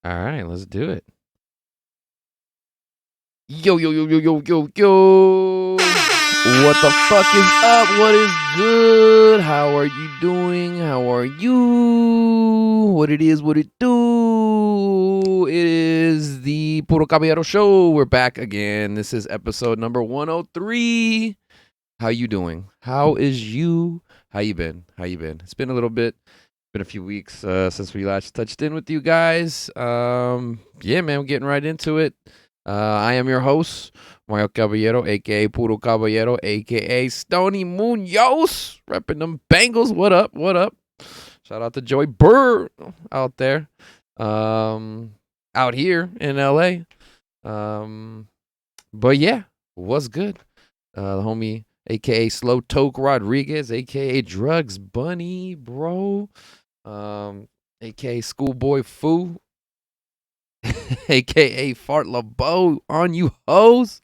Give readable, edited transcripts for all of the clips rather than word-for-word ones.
All right, let's do it. Yo, yo, yo, yo, yo, yo, yo. What the fuck is up? What is good? How are you doing? How are you? What it is, what it do? It is the Puro Caballero Show. We're back again. This is episode number 103. How you doing? How is you? How you been? How you been? It's been a little bit. Been a few weeks since we last touched in with you guys. Yeah, man, we're getting right into it. I am your host, Mario Caballero, aka Puro Caballero, aka Stony Munoz, repping them Bengals. What up? What up? Shout out to Joey Burr out there, out here in LA. But yeah, what's good? The homie, aka Slow Toke Rodriguez, aka Drugs Bunny, bro. AKA Schoolboy Foo, AKA Fart LeBeau on you hoes.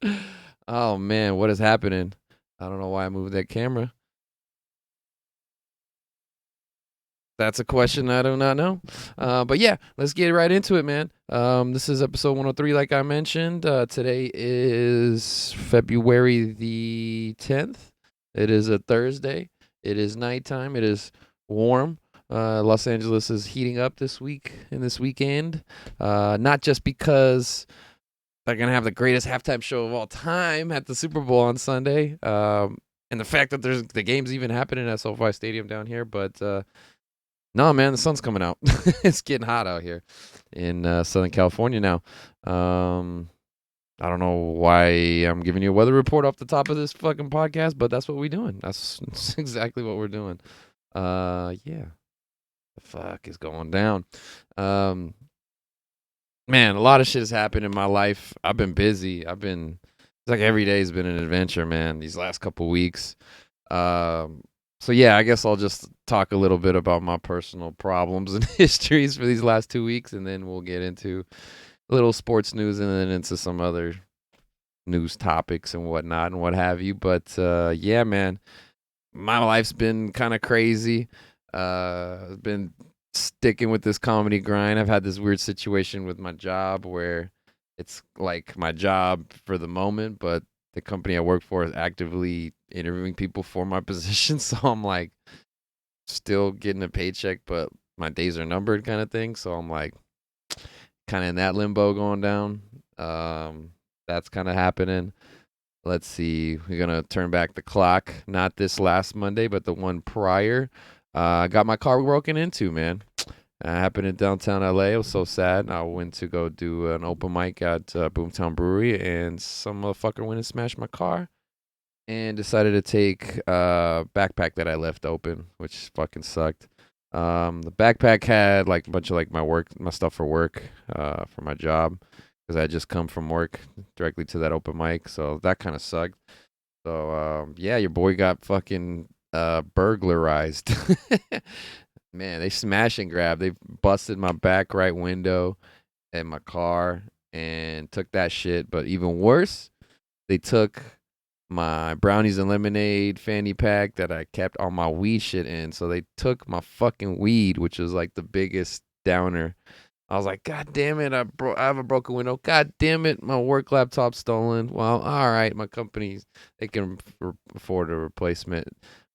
Oh man, what is happening? I don't know why I moved that camera. That's a question I do not know. But yeah, let's get right into it, man. This is episode 103, like I mentioned. Today is February the 10th. It is a Thursday. It is nighttime. It is warm. Los Angeles is heating up this weekend. Not just because they're going to have the greatest halftime show of all time at the Super Bowl on Sunday. And the fact that the game's even happening at SoFi Stadium down here, but no, man, the sun's coming out. It's getting hot out here in Southern California now. I don't know why I'm giving you a weather report off the top of this fucking podcast, but that's what we're doing. That's exactly what we're doing. Yeah. The fuck is going down? Man, a lot of shit has happened in my life. I've been busy. It's like every day's been an adventure, man, these last couple weeks. So yeah, I guess I'll just talk a little bit about my personal problems and histories for these last 2 weeks, and then we'll get into a little sports news and then into some other news topics and whatnot and what have you. But yeah, man, my life's been kind of crazy. I've been sticking with this comedy grind. I've had this weird situation with my job where it's like my job for the moment, but the company I work for is actively interviewing people for my position. So I'm like still getting a paycheck, but my days are numbered kind of thing. So I'm like kind of in that limbo going down. That's kind of happening. Let's see. We're going to turn back the clock. Not this last Monday, but the one prior. I got my car broken into, man. Happened in downtown LA. It was so sad. I went to go do an open mic at Boomtown Brewery, and some motherfucker went and smashed my car and decided to take a backpack that I left open, which fucking sucked. The backpack had like a bunch of like my stuff for work, for my job, because I had just come from work directly to that open mic, so that kind of sucked. So yeah, your boy got fucking burglarized. Man, they smash and grab. They busted my back right window and my car and took that shit. But even worse, they took my brownies and lemonade fanny pack that I kept all my weed shit in. So they took my fucking weed, which was like the biggest downer. I was like, God damn it, I have a broken window. God damn it, my work laptop's stolen. Well, all right, my company, they can afford a replacement.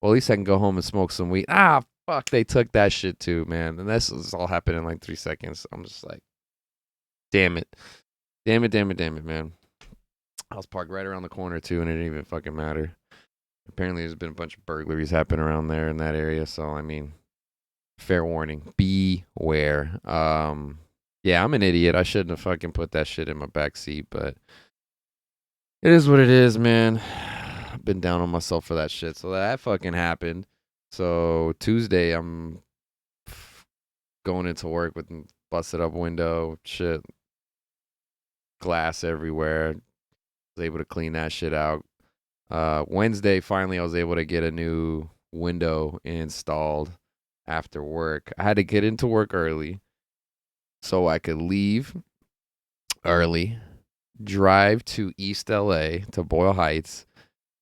Well, at least I can go home and smoke some weed. Ah, fuck, they took that shit too, man. And this all happened in like 3 seconds. I'm just like, damn it. Damn it, damn it, damn it, man. I was parked right around the corner too, and it didn't even fucking matter. Apparently, there's been a bunch of burglaries happen around there in that area. So, I mean, fair warning, beware. Yeah, I'm an idiot. I shouldn't have fucking put that shit in my back seat, but it is what it is, man. I've been down on myself for that shit. So that fucking happened. So Tuesday, I'm going into work with busted up window, shit, glass everywhere. Was able to clean that shit out. Wednesday, finally, I was able to get a new window installed after work. I had to get into work early so I could leave early, drive to East LA to Boyle Heights,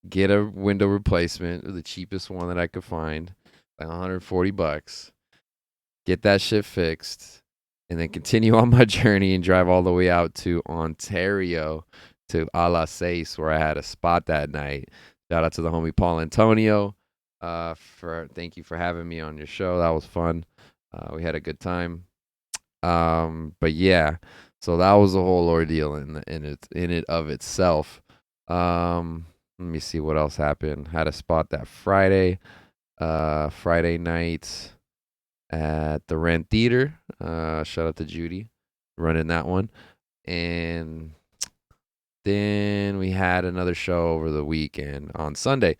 get a window replacement, the cheapest one that I could find, like $140. Get that shit fixed, and then continue on my journey and drive all the way out to Ontario to A La Seis, where I had a spot that night. Shout out to the homie Paul Antonio. For thank you for having me on your show. That was fun. We had a good time. But yeah, so that was a whole ordeal in it of itself. Let me see what else happened. Had a spot that Friday, Friday night at the Rent Theater. Shout out to Judy running that one. And then we had another show over the weekend on Sunday,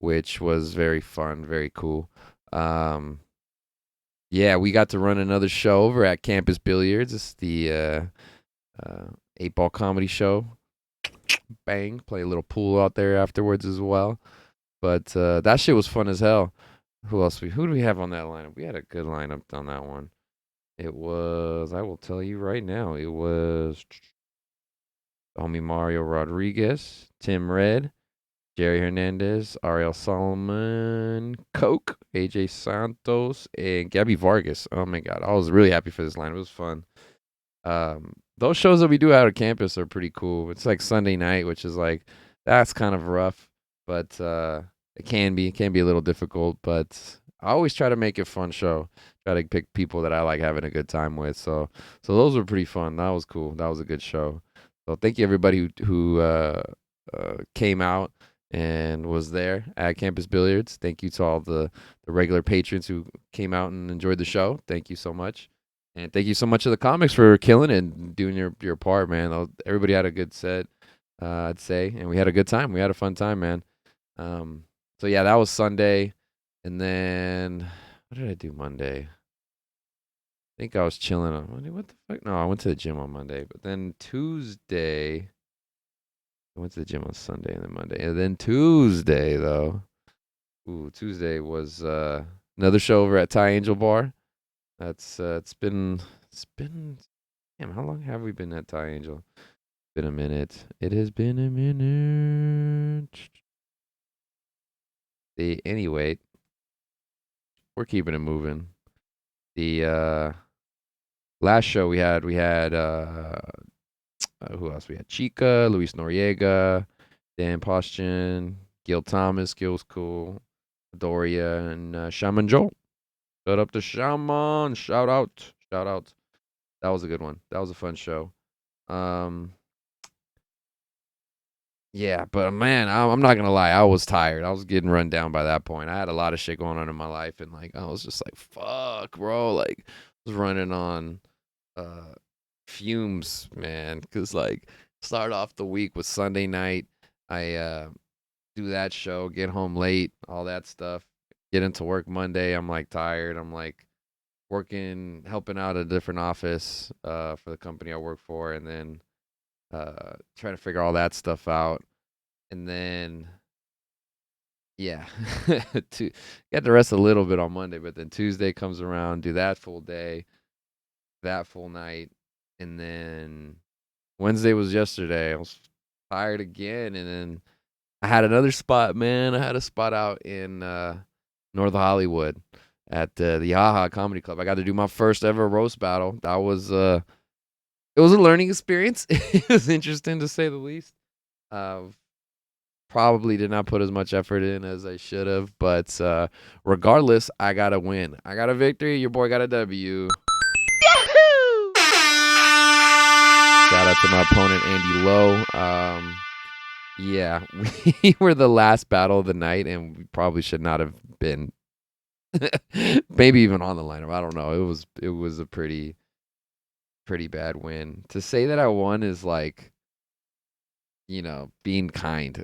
which was very fun, very cool. Yeah, we got to run another show over at Campus Billiards. It's the 8-ball comedy show. Bang, play a little pool out there afterwards as well. But that shit was fun as hell. Who do we have on that lineup? We had a good lineup on that one. It was, I will tell you right now, it was homie Mario Rodriguez, Tim Red, Jerry Hernandez, Ariel Solomon, Coke, AJ Santos, and Gabby Vargas. Oh my god, I was really happy for this lineup. It was fun. Those shows that we do out of campus are pretty cool. It's like Sunday night, which is like, that's kind of rough, but it can be a little difficult, but I always try to make it a fun show. Try to pick people that I like having a good time with. So those were pretty fun. That was cool. That was a good show. So thank you everybody who came out and was there at Campus Billiards. Thank you to all the regular patrons who came out and enjoyed the show. Thank you so much. And thank you so much to the comics for killing it and doing your part, man. Everybody had a good set, I'd say, and we had a good time. We had a fun time, man. So yeah, that was Sunday, and then what did I do Monday? I think I was chilling on Monday. What the fuck? No, I went to the gym on Monday, but then Tuesday, I went to the gym on Sunday and then Monday, and then Tuesday though. Ooh, Tuesday was another show over at Thai Angel Bar. It's been damn, how long have we been at Thai Angel? Been a minute. It has been a minute. Anyway, we're keeping it moving. The last show we had who else? We had Chica, Luis Noriega, Dan Postian, Gil Thomas, Gil's cool, Doria, and Shaman Joel. Shout up to Shaman. Shout out. That was a good one. That was a fun show. Yeah, but man, I'm not gonna lie. I was tired. I was getting run down by that point. I had a lot of shit going on in my life, and like I was just like, "Fuck, bro!" Like I was running on fumes, man. Cause like start off the week with Sunday night. I do that show, get home late, all that stuff. Get into work Monday. I'm like tired. I'm like working, helping out a different office for the company I work for, and then trying to figure all that stuff out. And then, yeah, get to rest a little bit on Monday, but then Tuesday comes around, do that full day, that full night. And then Wednesday was yesterday. I was tired again. And then I had another spot, man. I had a spot out in North Hollywood at the Haha Comedy Club. I got to do my first ever roast battle. That was it was a learning experience. It was interesting to say the least. Probably did not put as much effort in as I should have, but regardless, I got a win. I got a victory. Your boy got a W. Yahoo! Shout out to my opponent, Andy Lowe. Yeah, we were the last battle of the night, and we probably should not have been maybe even on the lineup. I don't know. It was a pretty bad win. To say that I won is like, being kind.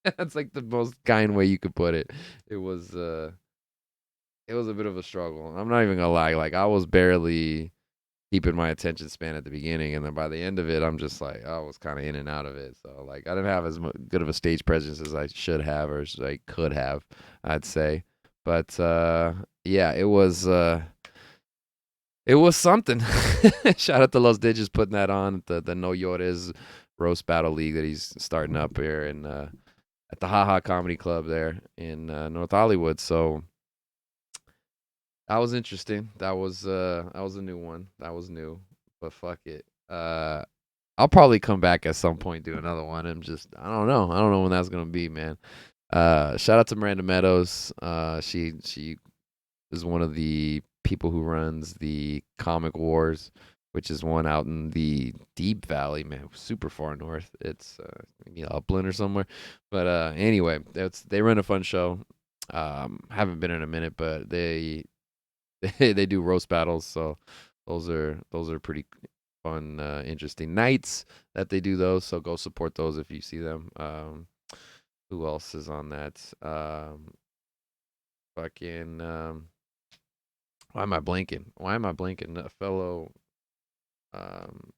That's like the most kind way you could put it. It was a bit of a struggle. I'm not even gonna lie. Like I was barely keeping my attention span at the beginning, and then by the end of it, I'm just like I was kind of in and out of it. So like I didn't have as good of a stage presence as I should have or as I could have, I'd say. But yeah, it was something. Shout out to Los Digits putting that on the No Llores roast battle league that he's starting up here in at the Haha Comedy Club there in North Hollywood. So That was interesting. That was a new one. That was new. But fuck it. I'll probably come back at some point, do another one. And just I don't know. I don't know when that's gonna be, man. Shout out to Miranda Meadows. She is one of the people who runs the Comic Wars, which is one out in the Deep Valley, man, super far north. It's maybe Upland or somewhere. But anyway, they run a fun show. Haven't been in a minute, but they do roast battles, so those are pretty fun, interesting nights that they do those. So go support those if you see them. Who else is on that? Fucking why am I blanking? Why am I blanking? A fellow um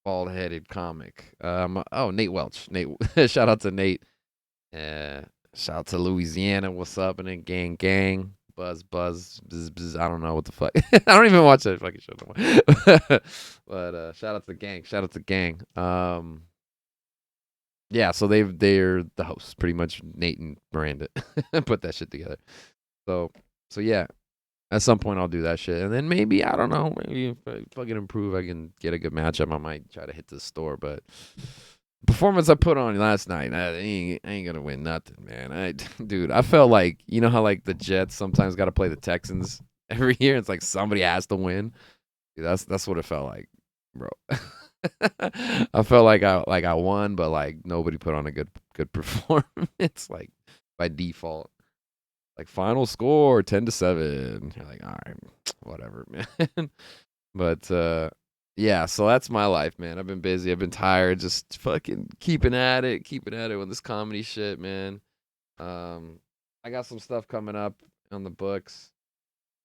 bald headed comic. Oh, Nate Welch. Nate shout out to Nate. Uh Shout out to Louisiana. What's up? And then gang. Buzz, bzz, bzz. I don't know what the fuck. I don't even watch that fucking show no more. But shout out to the gang. Shout out to the gang. Yeah, so they're the hosts, pretty much. Nate and Miranda put that shit together. So yeah, at some point I'll do that shit, and then maybe I don't know, maybe if I fucking improve, I can get a good matchup. I might try to hit the store, but performance I put on last night, I ain't gonna win nothing, man. Dude, I felt like you know how like the Jets sometimes got to play the Texans every year. It's like somebody has to win. Dude, that's what it felt like, bro. I felt like I won, but like nobody put on a good performance, like by default. Like final score 10-7. You're like, all right, whatever, man. But yeah, so that's my life, man. I've been busy. I've been tired, just fucking keeping at it with this comedy shit, man. I got some stuff coming up on the books.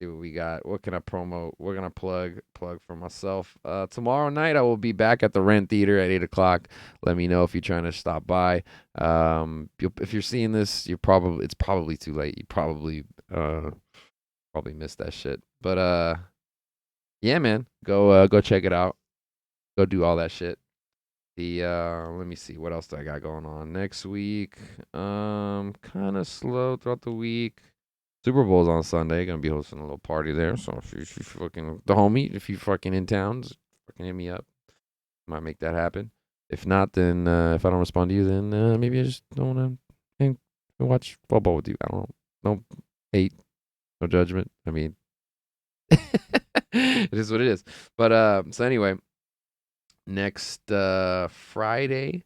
See what we got. What can I promote? We're gonna plug for myself. Tomorrow night I will be back at the Rent Theater at 8 o'clock. Let me know if you're trying to stop by. If you're seeing this, it's probably too late. You probably missed that shit. But yeah, man, go check it out. Go do all that shit. Let me see what else do I got going on next week. Kind of slow throughout the week. Super Bowl's on Sunday. Gonna be hosting a little party there. So if you fucking the homie, if you fucking in town, just fucking hit me up. Might make that happen. If not, then if I don't respond to you, then maybe I just don't want to watch football with you. I don't know. No hate, no judgment. I mean, it is what it is. But so anyway, next Friday,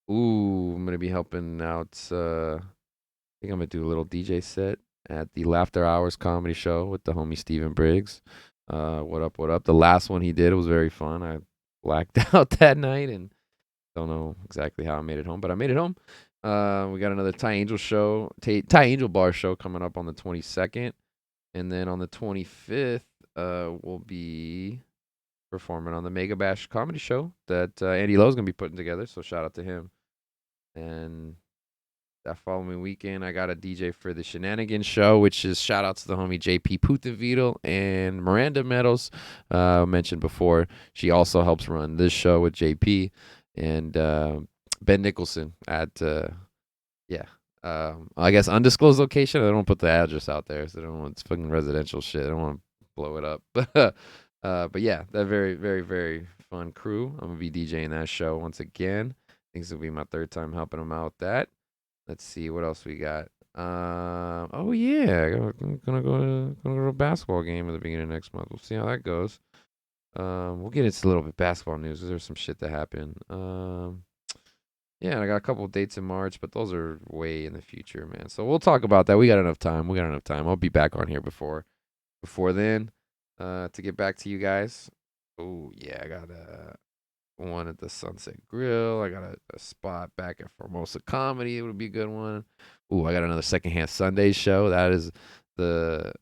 I'm gonna be helping out. I think I'm gonna do a little DJ set at the Laughter Hours comedy show with the homie Steven Briggs. What up? What up? The last one he did was very fun. I blacked out that night and don't know exactly how I made it home, but I made it home. We got another Ty Angel show, Ty Angel Bar show coming up on the 22nd, and then on the 25th, we'll be performing on the Mega Bash comedy show that Andy Lowe's gonna be putting together. So shout out to him. And that following weekend, I got a DJ for the Shenanigans show, which is shout out to the homie JP Putinvidal and Miranda Meadows, mentioned before. She also helps run this show with JP and Ben Nicholson at I guess undisclosed location. I don't put the address out there, so I don't want it's fucking residential shit. I don't want to blow it up, but yeah, that very very very fun crew. I'm gonna be DJing that show once again. I think this will be my third time helping them out with that. Let's see what else we got. Oh yeah, gonna go to a basketball game at the beginning of next month. We'll see how that goes. We'll get into a little bit basketball news. There's some shit that happened. Yeah, I got a couple of dates in March, but those are way in the future, man. So we'll talk about that. We got enough time. I'll be back on here before then, to get back to you guys. Oh yeah, I got one at the Sunset Grill. I got a spot back at Formosa Comedy. It would be a good one. Ooh, I got another Secondhand Sunday show. That is the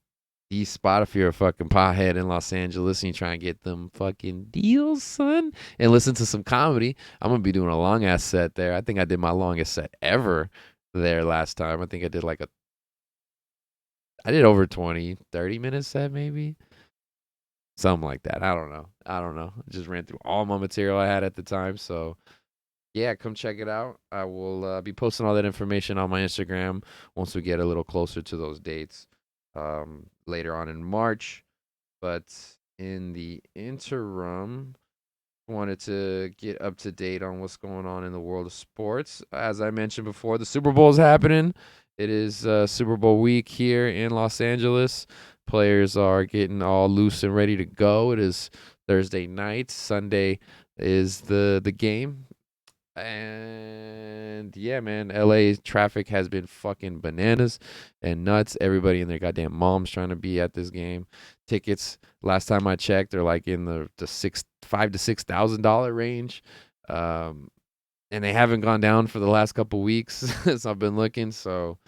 spot if you're a fucking pothead in Los Angeles and you try and get them fucking deals, son, and listen to some comedy. I'm gonna be doing a long ass set there. I think I did my longest set ever there last time. I think I did I did over 20, 30 minute set maybe. Something like that. I don't know. Just ran through all my material I had at the time. So yeah, come check it out. I will be posting all that information on my Instagram once we get a little closer to those dates. later on in March. But in the interim, wanted to get up to date on what's going on in the world of sports. As I mentioned before, the Super Bowl is happening. It is Super Bowl week here in Los Angeles. Players are getting all loose and ready to go. It is Thursday night. Sunday is the game. And yeah, man, LA traffic has been fucking bananas and nuts. Everybody and their goddamn moms trying to be at this game. Tickets, last time I checked, are like in the $5,000 to $6,000 range. Um, and they haven't gone down for the last couple weeks since I've been looking. So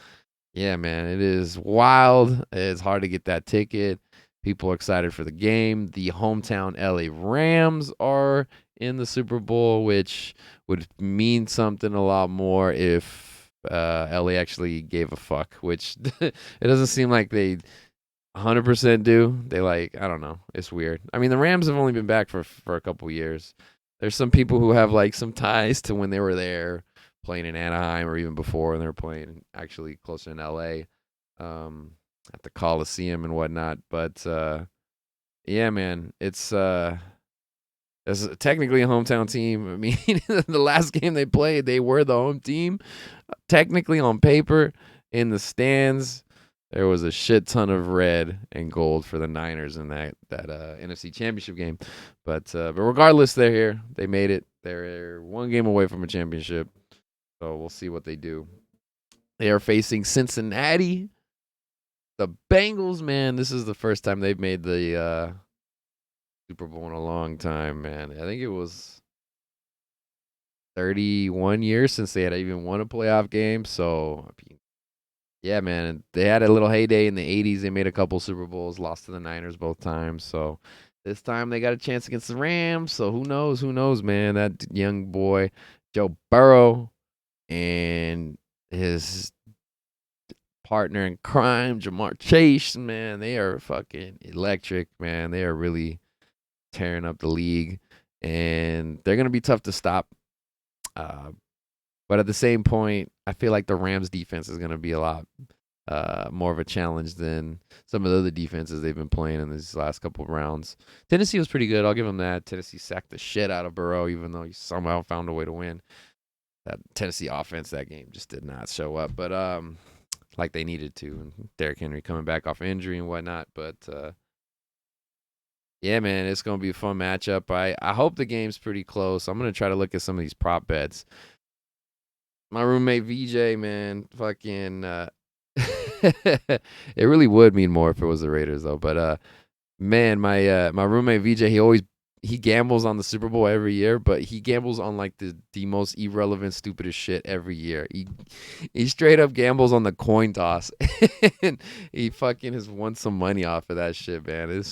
yeah, man, it is wild. It's hard to get that ticket. People are excited for the game. The hometown LA Rams are in the Super Bowl, which would mean something a lot more if LA actually gave a fuck, which it doesn't seem like they 100% do. They like, I don't know. It's weird. I mean, the Rams have only been back for a couple years. There's some people who have like some ties to when they were there playing in Anaheim or even before when they were playing actually closer in LA, um, at the Coliseum and whatnot. But yeah, man, it's technically a hometown team. I mean, the last game they played, they were the home team. Technically, on paper, in the stands, there was a shit ton of red and gold for the Niners in that NFC Championship game. But regardless, they're here. They made it. They're one game away from a championship. So we'll see what they do. They are facing Cincinnati. The Bengals, man, this is the first time they've made the Super Bowl in a long time, man. I think it was 31 years since they had even won a playoff game. So, yeah, man, they had a little heyday in the 80s. They made a couple Super Bowls, lost to the Niners both times. So, this time they got a chance against the Rams. So, who knows? Who knows, man? That young boy, Joe Burrow, and his partner in crime, Jamar Chase, man, they are fucking electric, man. They are really tearing up the league, and they're going to be tough to stop. Uh, but at the same point, I feel like the Rams defense is going to be a lot more of a challenge than some of the other defenses they've been playing in these last couple of rounds. Tennessee was pretty good. I'll give them that. Tennessee sacked the shit out of Burrow, even though he somehow found a way to win. That Tennessee offense that game just did not show up, but like they needed to. And Derrick Henry coming back off injury and whatnot, but yeah, man, it's gonna be a fun matchup. I hope the game's pretty close. I'm gonna try to look at some of these prop bets. My roommate VJ, man, fucking it really would mean more if it was the Raiders though. But man, my roommate VJ, he gambles on the Super Bowl every year, but he gambles on like the most irrelevant, stupidest shit every year. He straight up gambles on the coin toss, and he fucking has won some money off of that shit, man. It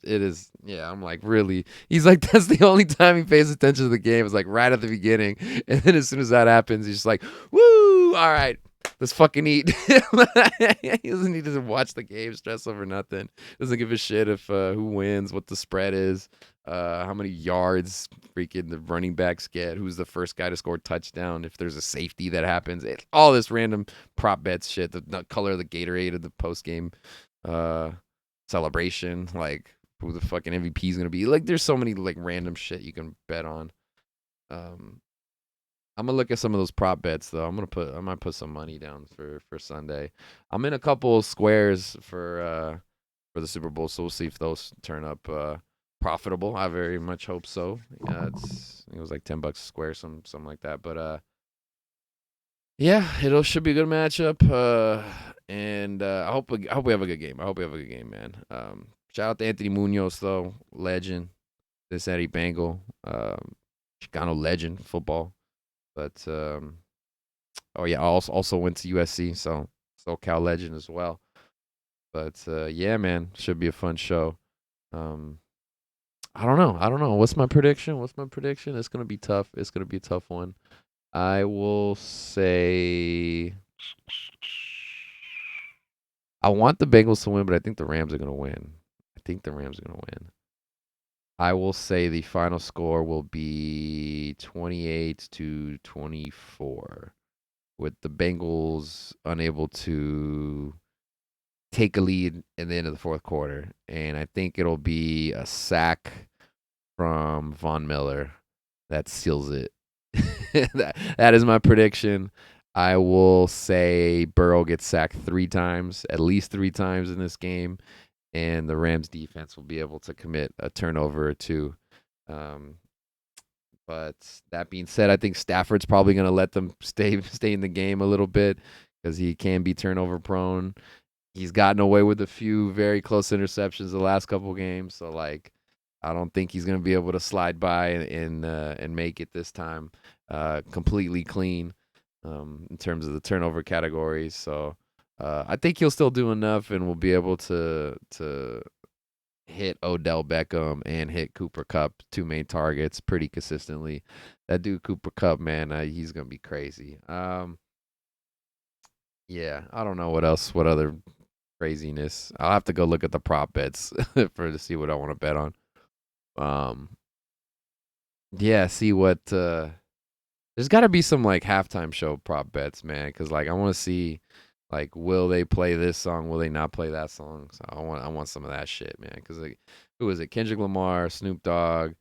is, yeah. I'm like, really? He's like, that's the only time he pays attention to the game is like right at the beginning, and then as soon as that happens, he's just like, woo, all right. Let's fucking eat. He doesn't need to watch the game, stress over nothing. Doesn't give a shit if who wins, what the spread is, how many yards freaking the running backs get, who's the first guy to score a touchdown, if there's a safety that happens. All this random prop bets shit, the color of the Gatorade of the post game celebration, like who the fucking MVP is gonna be. Like, there's so many like random shit you can bet on. Um, I'm gonna look at some of those prop bets though. I might put some money down for Sunday. I'm in a couple of squares for the Super Bowl, so we'll see if those turn up profitable. I very much hope so. It was like $10 a square, something like that. But yeah, it should be a good matchup. And I hope we have a good game. I hope we have a good game, man. Shout out to Anthony Munoz though, legend. Cincinnati Bengal, Chicano legend football. But oh yeah, I also went to USC, so SoCal legend as well. But yeah, man, should be a fun show. Um, I don't know. I don't know. What's my prediction? What's my prediction? It's gonna be tough. It's gonna be a tough one. I will say I want the Bengals to win, but I think the Rams are gonna win. I think the Rams are gonna win. I will say the final score will be 28-24, with the Bengals unable to take a lead in the end of the fourth quarter, and I think it'll be a sack from Von Miller that seals it. that is my prediction. I will say Burrow gets sacked 3 times, at least 3 times in this game, and the Rams defense will be able to commit a turnover or two. Um, but that being said, I think Stafford's probably going to let them stay in the game a little bit because he can be turnover prone. He's gotten away with a few very close interceptions the last couple games, so like I don't think he's going to be able to slide by and make it this time completely clean in terms of the turnover categories. So I think he'll still do enough and will be able to hit Odell Beckham and hit Cooper Kupp, 2 main targets, pretty consistently. That dude Cooper Kupp, man, he's gonna be crazy. Yeah, I don't know what other craziness. I'll have to go look at the prop bets to see what I want to bet on. Um, yeah, see what. There's got to be some like halftime show prop bets, man, because like I want to see. Like, will they play this song? Will they not play that song? So I want some of that shit, man. Because like, who is it? Kendrick Lamar, Snoop Dogg,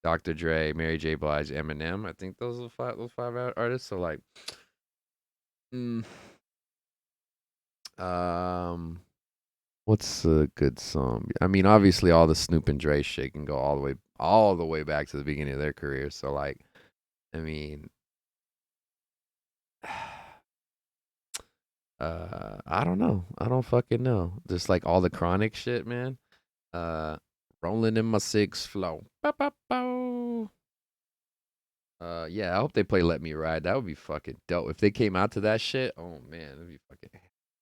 Dr. Dre, Mary J. Blige, Eminem. I think those are those five artists. So like, mm, um, what's a good song? I mean, obviously, all the Snoop and Dre shit can go all the way back to the beginning of their career. So like, I mean, I don't know. I don't fucking know. Just like all the Chronic shit, man. Uh, rolling in my six flow. Bow, bow, bow. Yeah, I hope they play "Let Me Ride." That would be fucking dope. If they came out to that shit, oh man, it'd be fucking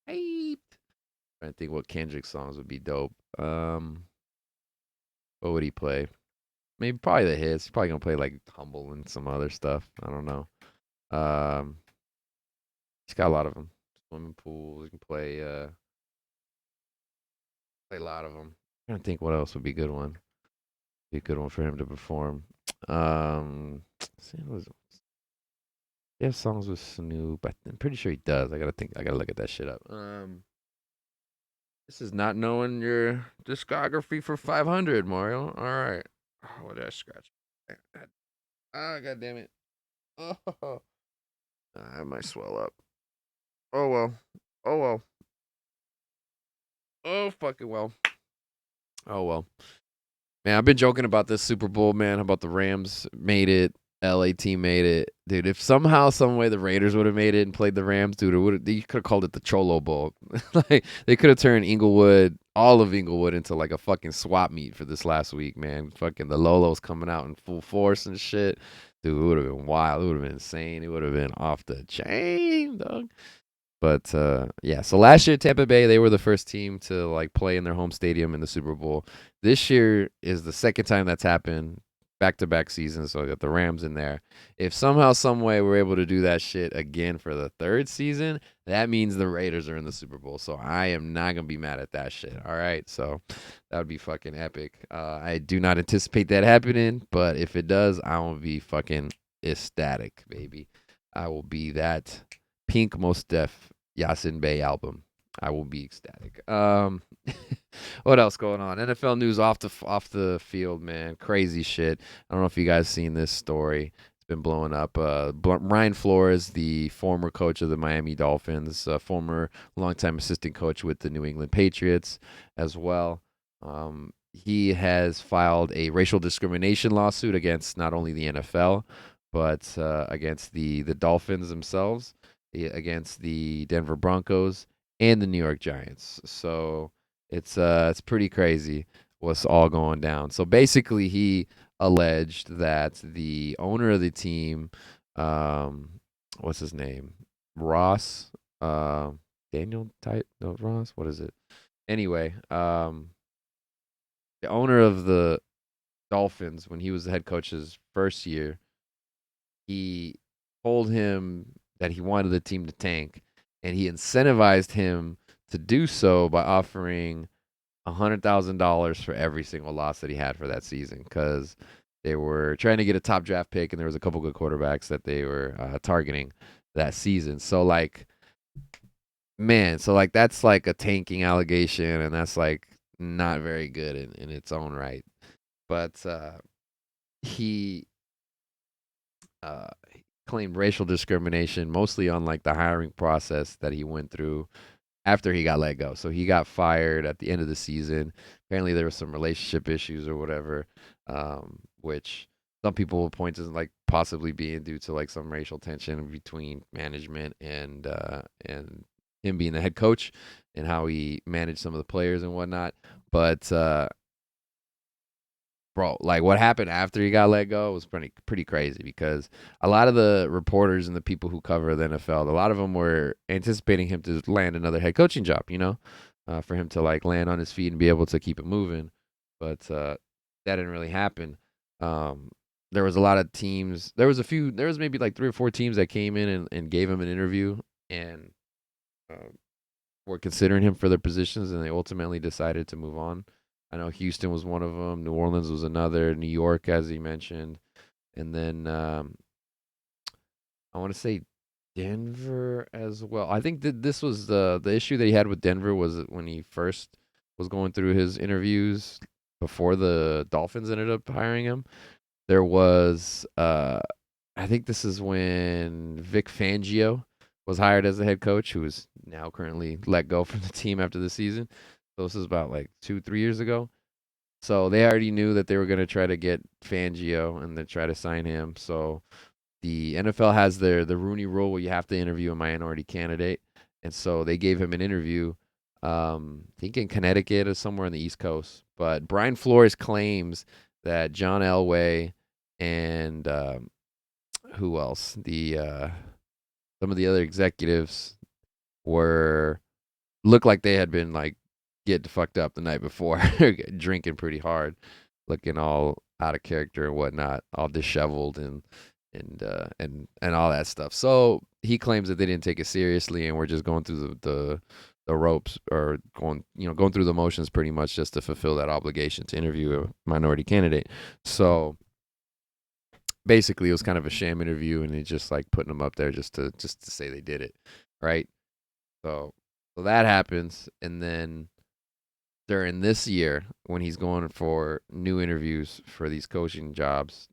hype. Trying to think what Kendrick songs would be dope. What would he play? Maybe probably the hits. He's probably gonna play like "Humble" and some other stuff. I don't know. Um, he's got a lot of them. Swimming pools. He can play a lot of them. Trying to think what else would be a good one. Be a good one for him to perform. See, he has songs with Snoop. I'm pretty sure he does. I gotta think. I gotta look at that shit up. This is not knowing your discography for 500, Mario. All right. Oh, what did I scratch? Ah, god damn it. Oh, I might swell up. Oh well. Oh well. Oh fucking well. Oh well. Man, I've been joking about this Super Bowl, man. How about the Rams made it? LA team made it. Dude, if somehow, some way the Raiders would have made it and played the Rams, dude, you could have called it the Cholo Bowl. Like they could have turned Inglewood, all of Inglewood, into like a fucking swap meet for this last week, man. Fucking the Lolos coming out in full force and shit. Dude, it would have been wild. It would have been insane. It would have been off the chain, dog. But yeah, so last year Tampa Bay, they were the first team to like play in their home stadium in the Super Bowl. This year is the second time that's happened, back-to-back seasons. So I got the Rams in there. If somehow, some way we're able to do that shit again for the third season, that means the Raiders are in the Super Bowl. So I am not gonna be mad at that shit. All right, so that would be fucking epic. I do not anticipate that happening, but if it does, I will be fucking ecstatic, baby. I will be that Pink Mos Def Yasin Bey album. I will be ecstatic. What else going on? NFL news off the field, man. Crazy shit. I don't know if you guys seen this story. It's been blowing up. Ryan Flores, the former coach of the Miami Dolphins, former longtime assistant coach with the New England Patriots as well. He has filed a racial discrimination lawsuit against not only the NFL but against the Dolphins themselves, against the Denver Broncos and the New York Giants. So it's pretty crazy what's all going down. So basically, he alleged that the owner of the team, what's his name, Ross, Daniel no, Ross, what is it? Anyway, the owner of the Dolphins, when he was the head coach his first year, he told him that he wanted the team to tank, and he incentivized him to do so by offering $100,000 for every single loss that he had for that season because they were trying to get a top draft pick, and there was a couple good quarterbacks that they were targeting that season. So like man, so like that's like a tanking allegation, and that's like not very good in its own right. But he claimed racial discrimination mostly on like the hiring process that he went through after he got let go. So he got fired at the end of the season. Apparently, there was some relationship issues or whatever, which some people will point to like possibly being due to like some racial tension between management and him being the head coach and how he managed some of the players and whatnot. But bro, like what happened after he got let go was pretty crazy because a lot of the reporters and the people who cover the NFL, a lot of them were anticipating him to land another head coaching job, for him to like land on his feet and be able to keep it moving. But that didn't really happen. Um, there was a lot of teams. There was maybe like three or four teams that came in and gave him an interview and uh, were considering him for their positions, and they ultimately decided to move on. I know Houston was one of them. New Orleans was another. New York, as he mentioned, and then I want to say Denver as well. I think that this was the issue that he had with Denver was when he first was going through his interviews before the Dolphins ended up hiring him. There was I think this is when Vic Fangio was hired as the head coach, who is now currently let go from the team after the season. So this is about like 2, 3 years ago. So they already knew that they were going to try to get Fangio and then try to sign him. So the NFL has the Rooney Rule where you have to interview a minority candidate, and so they gave him an interview. I think in Connecticut or somewhere on the East Coast. But Brian Flores claims that John Elway and who else? The some of the other executives were looked like they had been like getting fucked up the night before, drinking pretty hard, looking all out of character and whatnot, all disheveled and all that stuff. So he claims that they didn't take it seriously and we're just going through the ropes or going through the motions pretty much just to fulfill that obligation to interview a minority candidate. So basically it was kind of a sham interview and it's just like putting them up there just to say they did it, right? So so that happens, and then during this year when he's going for new interviews for these coaching jobs,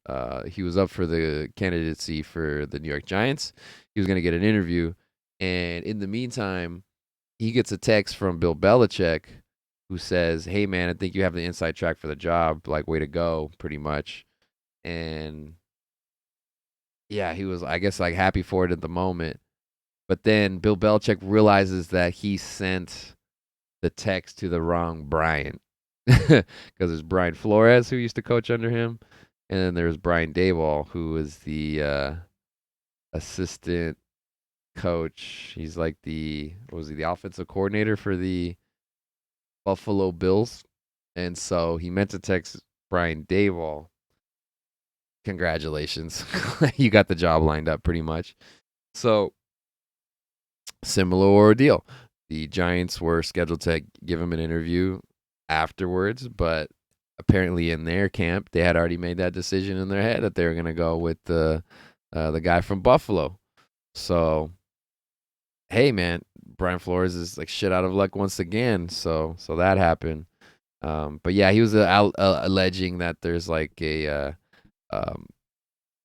he was up for the candidacy for the New York Giants. He was going to get an interview, and in the meantime, he gets a text from Bill Belichick who says, "Hey man, I think you have the inside track for the job. Like, way to go, pretty much." And yeah, he was, I guess, like happy for it at the moment. But then Bill Belichick realizes that he sent the text to the wrong Brian because there's Brian Flores who used to coach under him, and then there's Brian Dayball who was the assistant coach. He's like the what was he the offensive coordinator for the Buffalo Bills, and so he meant to text Brian Dayball. Congratulations, you got the job lined up pretty much. So similar ordeal. The Giants were scheduled to give him an interview afterwards, but apparently in their camp they had already made that decision in their head that they were going to go with the guy from Buffalo. So hey man, Brian Flores is like shit out of luck once again. So that happened. But yeah, he was alleging that there's like a um,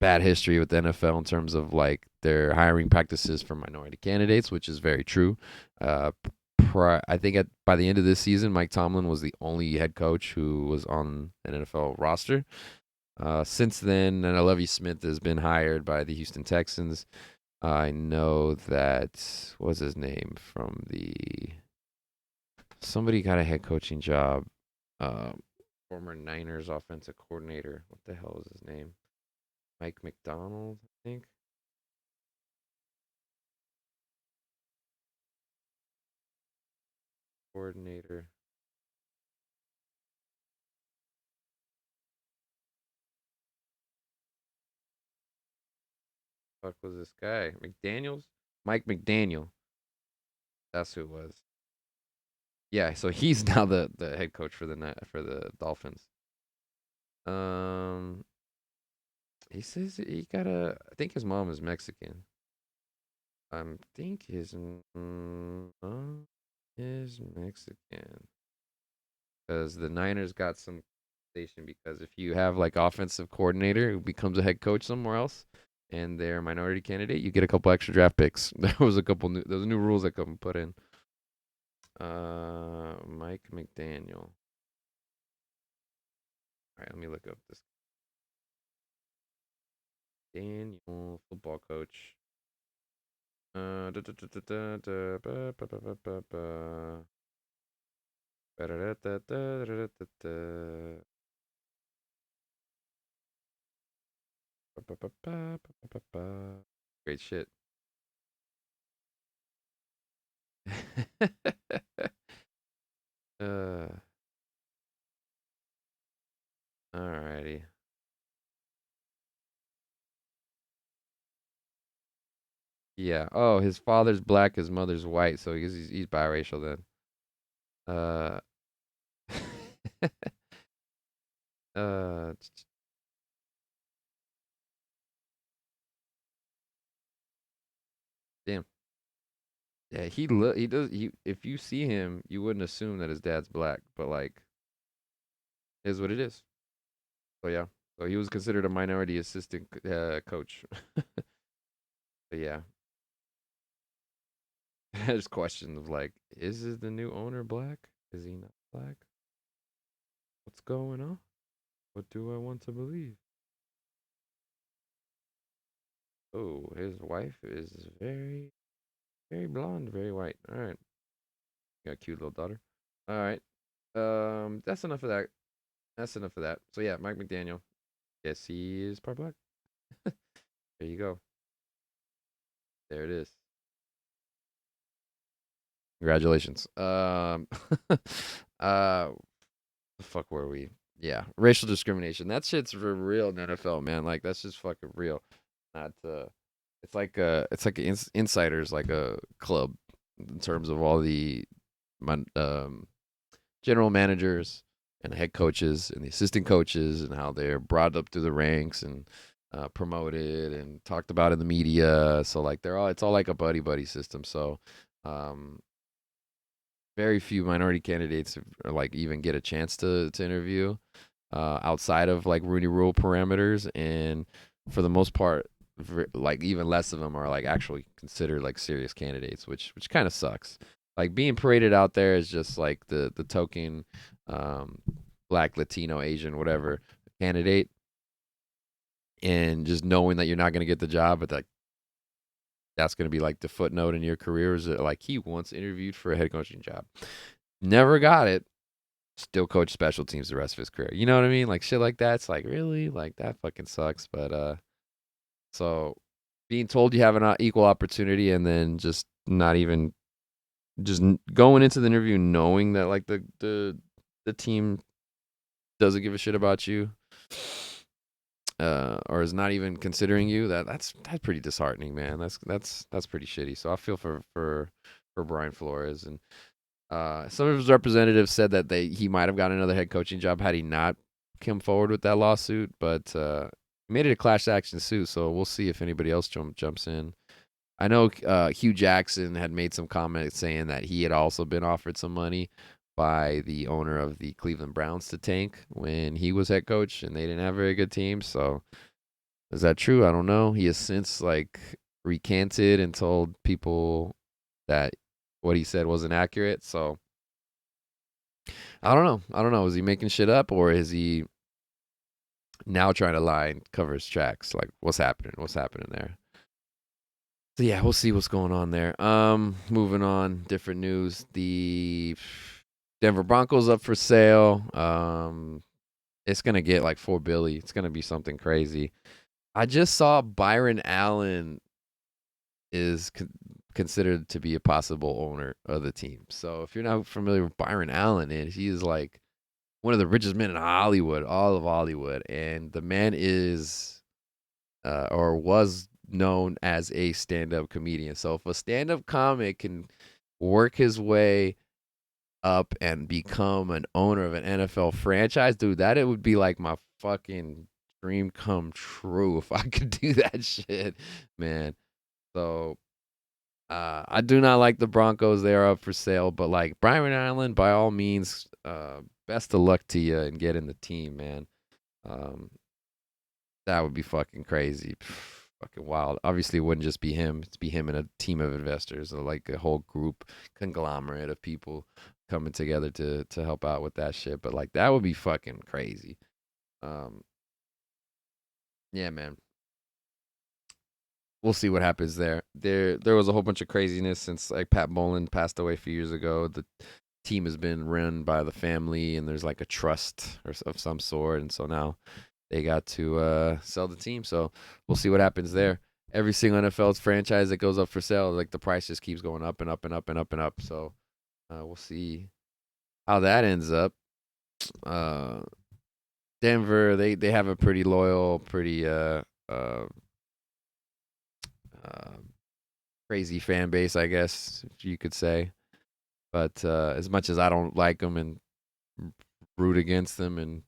bad history with the NFL in terms of like their hiring practices for minority candidates, which is very true. Uh, I think by the end of this season, Mike Tomlin was the only head coach who was on an NFL roster. Since then, and Lovie Smith has been hired by the Houston Texans. I know that what was his name from the somebody got a head coaching job. Former Niners offensive coordinator. What the hell is his name? Mike McDonald, I think. Coordinator. Fuck was this guy? McDaniels? Mike McDaniel. That's who it was. Yeah, so he's now the head coach for the Dolphins. Um, he says he got a. I think his mom is Mexican. I think his mom is Mexican. Because the Niners got some station because if you have like offensive coordinator who becomes a head coach somewhere else and they're a minority candidate, you get a couple extra draft picks. Those new rules that come put in. Mike McDaniel. All right, let me look up this Daniel football coach. Da, da, da, da, da, da, ba, ba, ba, ba, ba, ba. Ba, da, da, da, da, da, da, da. Ba, ba, ba, ba, ba, ba, ba, ba. Great shit. uh, Alrighty. Yeah. Oh, his father's black, his mother's white, so he's biracial then. Uh, uh, damn. Yeah, he does he if you see him, you wouldn't assume that his dad's black, but like is what it is. So yeah. So he was considered a minority assistant coach. But yeah, there's questions of like, is the new owner black? Is he not black? What's going on? What do I want to believe? Oh, his wife is very blonde, very white. All right, got a cute little daughter. All right, that's enough of that. That's enough of that. So yeah, Mike McDaniel. Yes, he is part black. There you go. There it is. Congratulations. The fuck were we? Yeah, racial discrimination. That shit's for real in NFL, man. Like that's just fucking real. Not it's like insiders like a club in terms of all the general managers and head coaches and the assistant coaches and how they're brought up through the ranks and promoted and talked about in the media. So like it's all like a buddy system. So um, very few minority candidates like even get a chance to interview outside of like Rooney Rule parameters, and for the most part, like even less of them are like actually considered like serious candidates, which kind of sucks. Like being paraded out there is just like the token um, black, Latino, Asian, whatever candidate, and just knowing that you're not going to get the job, but like that's going to be like the footnote in your career is that like he once interviewed for a head coaching job, never got it, still coach special teams the rest of his career. You know what I mean? Like shit like that. It's like really like that fucking sucks. But so being told you have an equal opportunity and then just not even just going into the interview knowing that like the team doesn't give a shit about you or is not even considering you, that's pretty disheartening, man. That's pretty shitty. So I feel for Brian Flores, and some of his representatives said that he might have gotten another head coaching job had he not come forward with that lawsuit, but he made it a class action suit, so we'll see if anybody else jumps in. I know Hugh Jackson had made some comments saying that he had also been offered some money by the owner of the Cleveland Browns to tank when he was head coach, and they didn't have very good teams. So is that true? I don't know. He has since like recanted and told people that what he said wasn't accurate. So I don't know. I don't know. Is he making shit up or is he now trying to lie and cover his tracks? Like what's happening? What's happening there? So yeah, we'll see what's going on there. Moving on, different news. The Denver Broncos up for sale. It's gonna get like $4 billion. It's gonna be something crazy. I just saw Byron Allen is considered to be a possible owner of the team. So if you're not familiar with Byron Allen, he is like one of the richest men in Hollywood, all of Hollywood, and the man is or was known as a stand-up comedian. So if a stand-up comic can work his way up and become an owner of an NFL franchise, dude, that it would be like my fucking dream come true if I could do that shit, man. So I do not like the Broncos. They are up for sale, but like Byron Allen, by all means, best of luck to you and getting the team, man. Um, that would be fucking crazy. Fucking wild. Obviously, it wouldn't just be him. It's be him and a team of investors, or like a whole group conglomerate of people coming together to help out with that shit. But like that would be fucking crazy. Um, yeah, man. We'll see what happens there. There was a whole bunch of craziness since like Pat Bowlen passed away a few years ago. The team has been run by the family, and there's like a trust or of some sort, and so now they got to sell the team. So we'll see what happens there. Every single NFL's franchise that goes up for sale, like the price just keeps going up and up and up and up and up. So we'll see how that ends up. Uh, Denver, they have a pretty loyal, pretty uh, crazy fan base, I guess if you could say. But as much as I don't like them and root against them and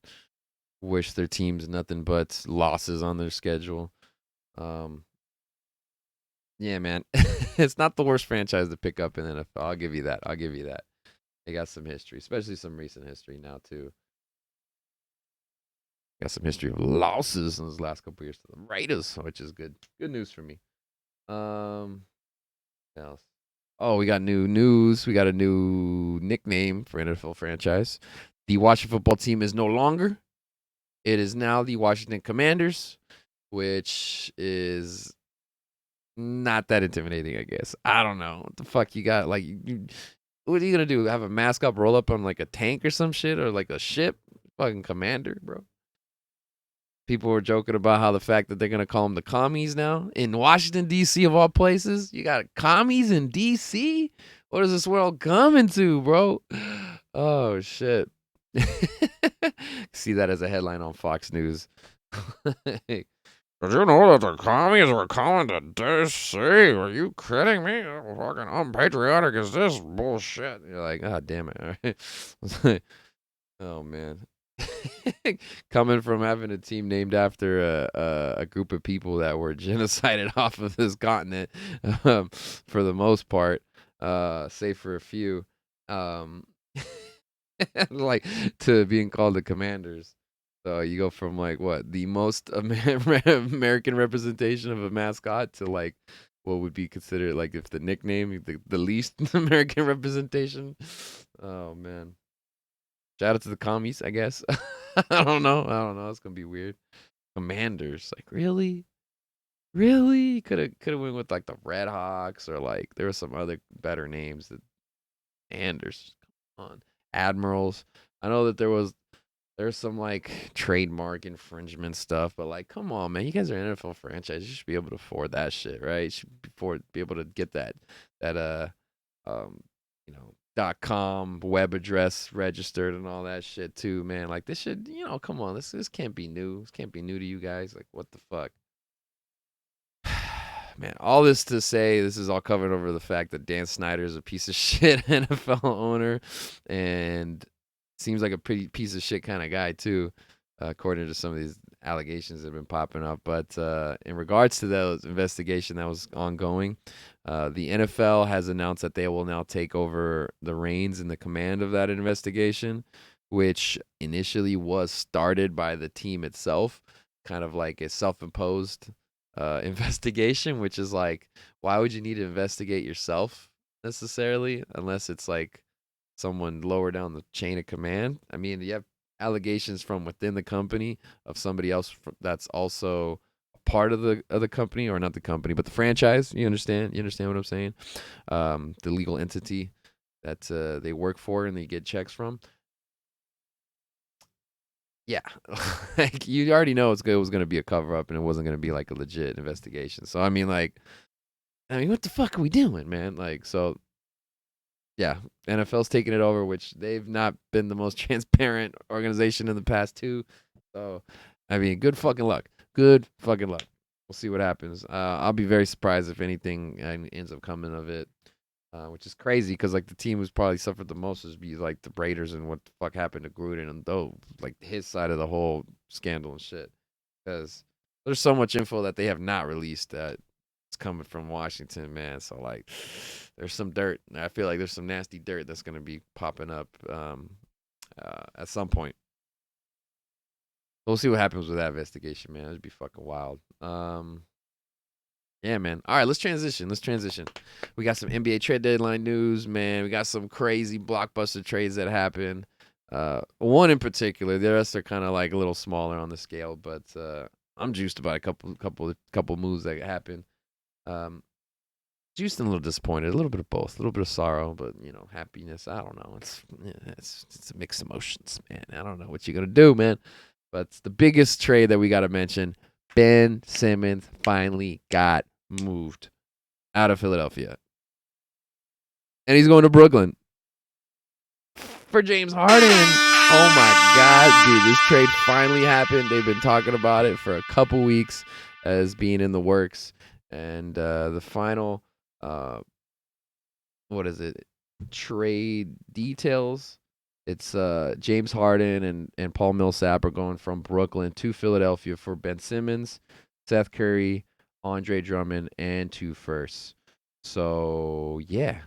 wish their teams nothing but losses on their schedule, um, yeah, man, it's not the worst franchise to pick up in the NFL. I'll give you that. I'll give you that. They got some history, especially some recent history now too. Got some history of losses in those last couple years to the Raiders, which is good. Good news for me. Um, what else? Oh, we got new news. We got a new nickname for NFL franchise. The Washington football team is no longer. It is now the Washington Commanders, which is not that intimidating, I guess. I don't know. What the fuck you got? Like, what are you going to do? Have a mascot roll up on like a tank or some shit or like a ship? Fucking commander, bro. People were joking about how the fact that they're going to call them the commies now in Washington, D.C., of all places. You got commies in D.C.? What is this world coming to, bro? Oh, shit. See that as a headline on Fox News. Did you know that the commies were coming to D.C.? Are you kidding me? How fucking unpatriotic is this bullshit? You're like, ah, damn it. All right. Oh, man. Coming from having a team named after a group of people that were genocided off of this continent, for the most part, save for a few, um, like to being called the Commanders. So you go from like what the most American representation of a mascot to like what would be considered like if the nickname the least American representation. Oh man. Shout out to the commies, I guess. I don't know. I don't know. It's gonna be weird. Commanders, like really, really could have went with like the Red Hawks or like there were some other better names. That Anders, come on, Admirals. I know that there's some like trademark infringement stuff, but like, come on, man, you guys are an NFL franchise. You should be able to afford that shit, right? You should be able to get that um you know .com web address registered and all that shit too, man. Like this should, come on, this can't be new. This can't be new to you guys. Like what the fuck, man. All this to say, this is all covered over the fact that Dan Snyder is a piece of shit NFL owner, and seems like a pretty piece of shit kind of guy too, according to some of these allegations that have been popping up. But in regards to those investigation that was ongoing, the NFL has announced that they will now take over the reins and the command of that investigation, which initially was started by the team itself, kind of like a self-imposed investigation, which is like, why would you need to investigate yourself necessarily unless it's like someone lower down the chain of command? I mean, you have allegations from within the company of somebody else that's also part of the company, or not the company, but the franchise. You understand? You understand what I'm saying? The legal entity that they work for and they get checks from. Yeah, like you already know it was going to be a cover up and it wasn't going to be like a legit investigation. So I mean, what the fuck are we doing, man? Like, so yeah, NFL's taking it over, which they've not been the most transparent organization in the past too. So, I mean, good fucking luck. Good fucking luck. We'll see what happens. I'll be very surprised if anything ends up coming of it, which is crazy because like the team who's probably suffered the most is be like the Raiders and what the fuck happened to Gruden and though like his side of the whole scandal and shit. Because there's so much info that they have not released that it's coming from Washington, man. So like, there's some dirt. I feel like there's some nasty dirt that's gonna be popping up at some point. We'll see what happens with that investigation, man. It'd be fucking wild. Yeah, man. All right, let's transition. We got some NBA trade deadline news, man. We got some crazy blockbuster trades that happen. One in particular. The rest are kind of like a little smaller on the scale, but I'm juiced about a couple moves that happen. Juiced and a little disappointed, a little bit of both, a little bit of sorrow, but happiness. I don't know. It's mixed emotions, man. I don't know what you're gonna do, man. But the biggest trade that we got to mention: Ben Simmons finally got moved out of Philadelphia, and he's going to Brooklyn for James Harden. Oh my God, dude! This trade finally happened. They've been talking about it for a couple weeks as being in the works, and the final. What is it? Trade details. It's James Harden and Paul Millsap are going from Brooklyn to Philadelphia for Ben Simmons, Seth Curry, Andre Drummond, and 2 firsts. So yeah,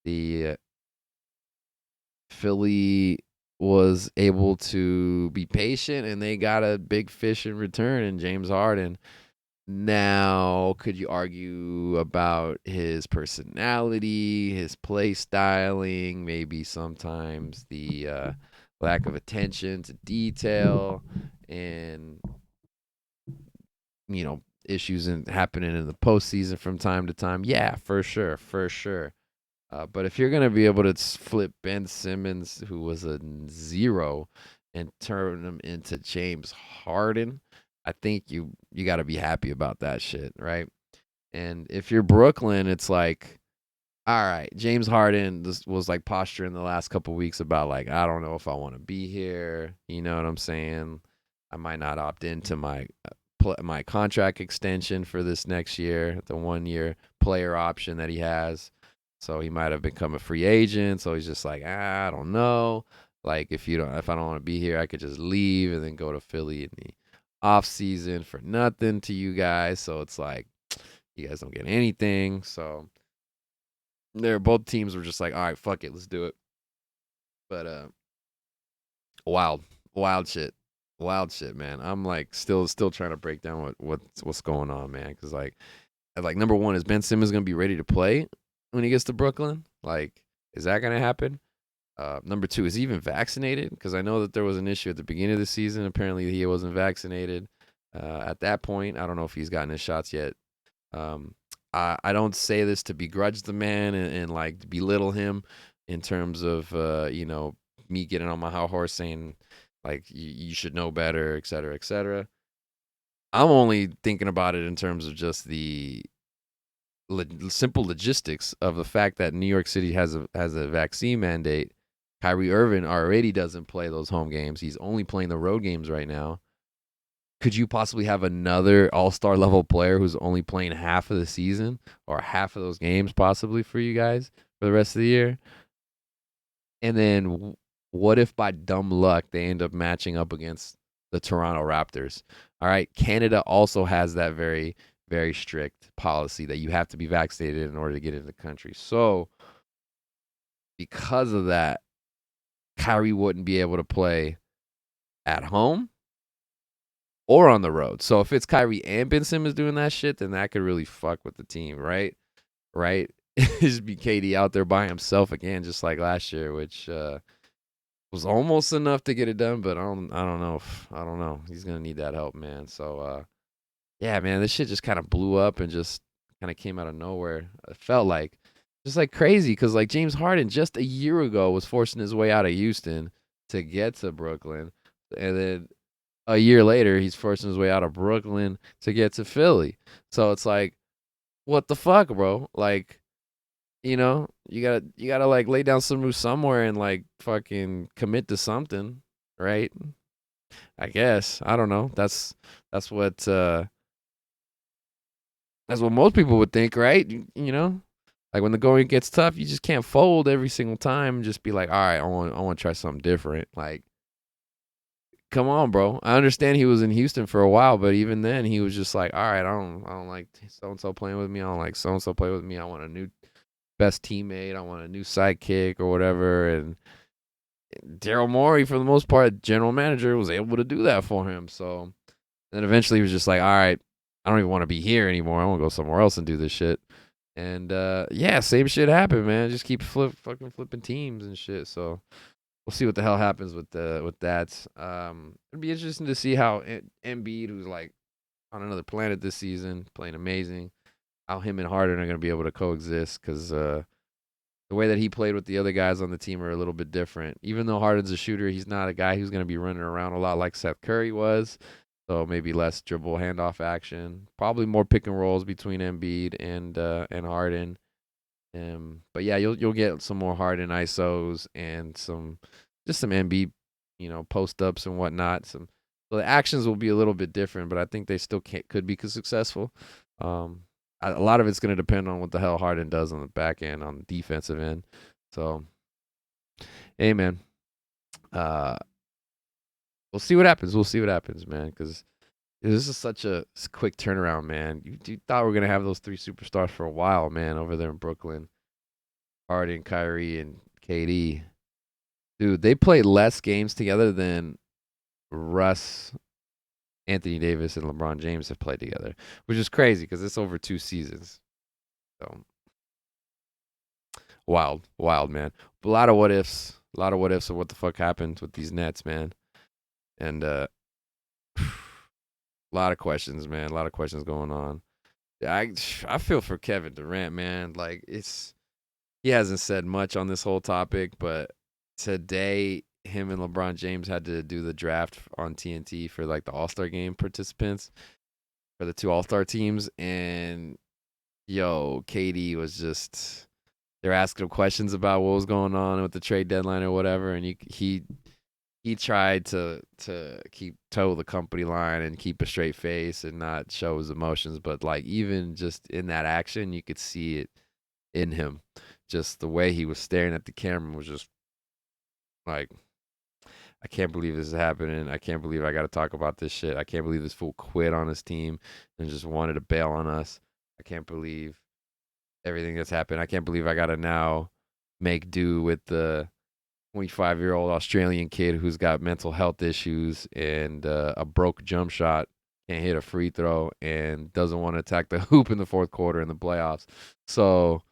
the Philly was able to be patient, and they got a big fish in return in James Harden. Now, could you argue about his personality, his play styling, maybe sometimes the lack of attention to detail, and issues happening in the postseason from time to time? Yeah, for sure. But if you're gonna be able to flip Ben Simmons, who was a 0, and turn him into James Harden, I think you got to be happy about that shit, right? And if you're Brooklyn, it's like, all right, James Harden was like posturing the last couple weeks about like, I don't know if I want to be here. You know what I'm saying? I might not opt into my contract extension for this next year, the 1-year player option that he has. So he might have become a free agent. So he's just like, I don't know. Like if I don't want to be here, I could just leave and then go to Philly in the off season for nothing to you guys. So it's like you guys don't get anything. So both teams were just like, all right, fuck it, let's do it. But wild shit, man. I'm like still trying to break down what's going on, man. Because like number one, is Ben Simmons gonna be ready to play when he gets to Brooklyn? Like, is that gonna happen? Number two, is he even vaccinated? Because I know that there was an issue at the beginning of the season. Apparently, he wasn't vaccinated at that point. I don't know if he's gotten his shots yet. I don't say this to begrudge the man and like belittle him in terms of me getting on my high horse saying like you should know better, et cetera, et cetera. I'm only thinking about it in terms of just the simple logistics of the fact that New York City has a vaccine mandate. Kyrie Irving already doesn't play those home games. He's only playing the road games right now. Could you possibly have another all-star level player who's only playing half of the season or half of those games possibly for you guys for the rest of the year? And then what if by dumb luck they end up matching up against the Toronto Raptors? All right, Canada also has that very, very strict policy that you have to be vaccinated in order to get into the country. So because of that, Kyrie wouldn't be able to play at home or on the road. So if it's Kyrie and Ben Simmons doing that shit, then that could really fuck with the team, right? Just be KD out there by himself again, just like last year, which was almost enough to get it done, but I don't know. He's gonna need that help, man. So yeah, man, this shit just kind of blew up and just kind of came out of nowhere. It felt like just like crazy because like James Harden just a year ago was forcing his way out of Houston to get to Brooklyn, and then a year later he's forcing his way out of Brooklyn to get to Philly. So it's like, what the fuck, bro? Like, you gotta like lay down some roots somewhere and like fucking commit to something, right? I guess I don't know. That's what most people would think, right? Like when the going gets tough, you just can't fold every single time and just be like, all right, I want to try something different. Like, come on, bro. I understand he was in Houston for a while, but even then, he was just like, all right, I don't like so and so playing with me. I don't like so and so play with me. I want a new best teammate. I want a new sidekick or whatever. And Daryl Morey, for the most part, general manager, was able to do that for him. So then eventually he was just like, all right, I don't even want to be here anymore. I want to go somewhere else and do this shit. And yeah, same shit happened, man. Just keep fucking flipping teams and shit. So we'll see what the hell happens with that. It'd be interesting to see how Embiid, who's like on another planet this season, playing amazing, how him and Harden are going to be able to coexist because the way that he played with the other guys on the team are a little bit different. Even though Harden's a shooter, he's not a guy who's going to be running around a lot like Seth Curry was. So maybe less dribble handoff action. Probably more pick and rolls between Embiid and Harden. But yeah, you'll get some more Harden ISOs and some Embiid, post ups and whatnot. So the actions will be a little bit different, but I think they still could be successful. A lot of it's going to depend on what the hell Harden does on the back end, on the defensive end. So, hey, man, uh, we'll see what happens. We'll see what happens, man, because this is such a quick turnaround, man. You thought we were going to have those three superstars for a while, man, over there in Brooklyn. Harden, Kyrie, and KD. Dude, they played less games together than Russ, Anthony Davis, and LeBron James have played together, which is crazy because it's over 2 seasons. So wild, man. A lot of what ifs. A lot of what ifs of what the fuck happened with these Nets, man. And a lot of questions, man. A lot of questions going on. I feel for Kevin Durant, man. Like he hasn't said much on this whole topic, but today him and LeBron James had to do the draft on TNT for like the All-Star game participants for the 2 All-Star teams, and KD was just, they're asking him questions about what was going on with the trade deadline or whatever, and he tried to keep toe the company line and keep a straight face and not show his emotions, but like even just in that action, you could see it in him. Just the way he was staring at the camera was just like, I can't believe this is happening. I can't believe I got to talk about this shit. I can't believe this fool quit on his team and just wanted to bail on us. I can't believe everything that's happened. I can't believe I got to now make do with the 25-year-old Australian kid who's got mental health issues and a broke jump shot, can't hit a free throw, and doesn't want to attack the hoop in the fourth quarter in the playoffs. So,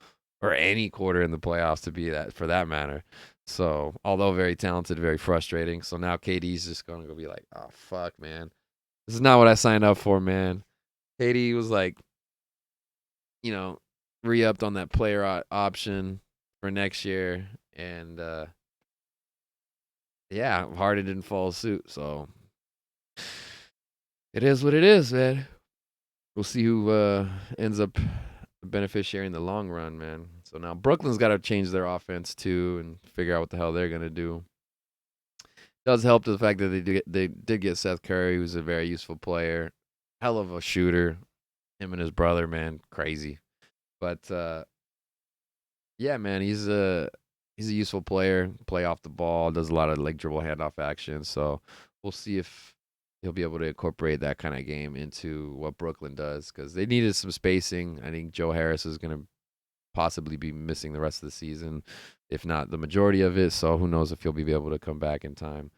or any quarter in the playoffs to be that, for that matter. So, although very talented, very frustrating. So now KD's just going to go be like, oh, fuck, man. This is not what I signed up for, man. KD was like, re-upped on that player option for next year. And, yeah, Harden didn't follow suit. So, it is what it is, man. We'll see who ends up the beneficiary in the long run, man. So now Brooklyn's got to change their offense too and figure out what the hell they're gonna do. Does help to the fact that they did get Seth Curry, who's a very useful player, hell of a shooter. Him and his brother, man, crazy. But yeah, man, he's a useful player. Play off the ball, does a lot of like dribble handoff action. So we'll see if he'll be able to incorporate that kind of game into what Brooklyn does because they needed some spacing. I think Joe Harris is going to possibly be missing the rest of the season, if not the majority of it. So who knows if he'll be able to come back in time.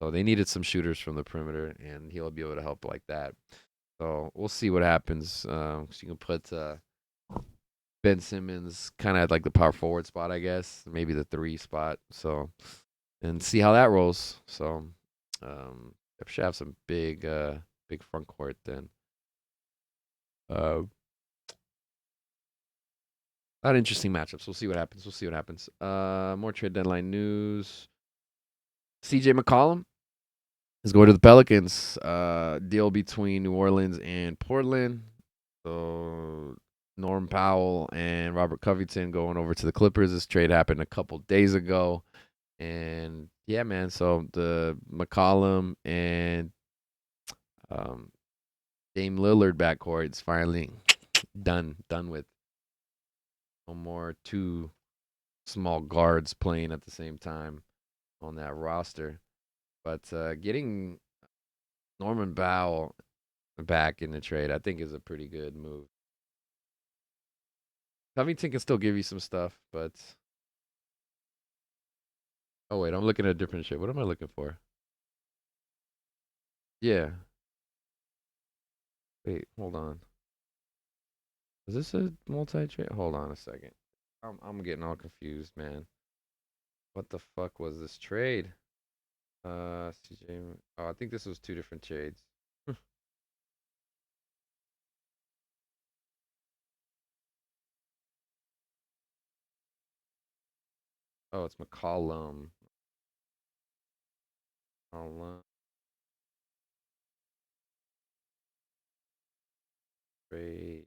So they needed some shooters from the perimeter, and he'll be able to help like that. So we'll see what happens. So you can put Ben Simmons kind of at like the power forward spot, I guess, maybe the 3 spot. So, and see how that rolls. So, should have some big front court then. Not interesting matchups. We'll see what happens. More trade deadline news. CJ McCollum is going to the Pelicans. Deal between New Orleans and Portland. So Norm Powell and Robert Covington going over to the Clippers. This trade happened a couple days ago. And yeah, man. So the McCollum and Dame Lillard backcourt is finally done with. No more 2 small guards playing at the same time on that roster. But getting Norman Powell back in the trade, I think is a pretty good move. Covington can still give you some stuff, but oh wait, I'm looking at a different shit. What am I looking for? Yeah. Wait, hold on. Is this a multi-trade? Hold on a second. I'm getting all confused, man. What the fuck was this trade? CJ. Oh, I think this was two different trades. Oh, it's McCollum. McCollum trade.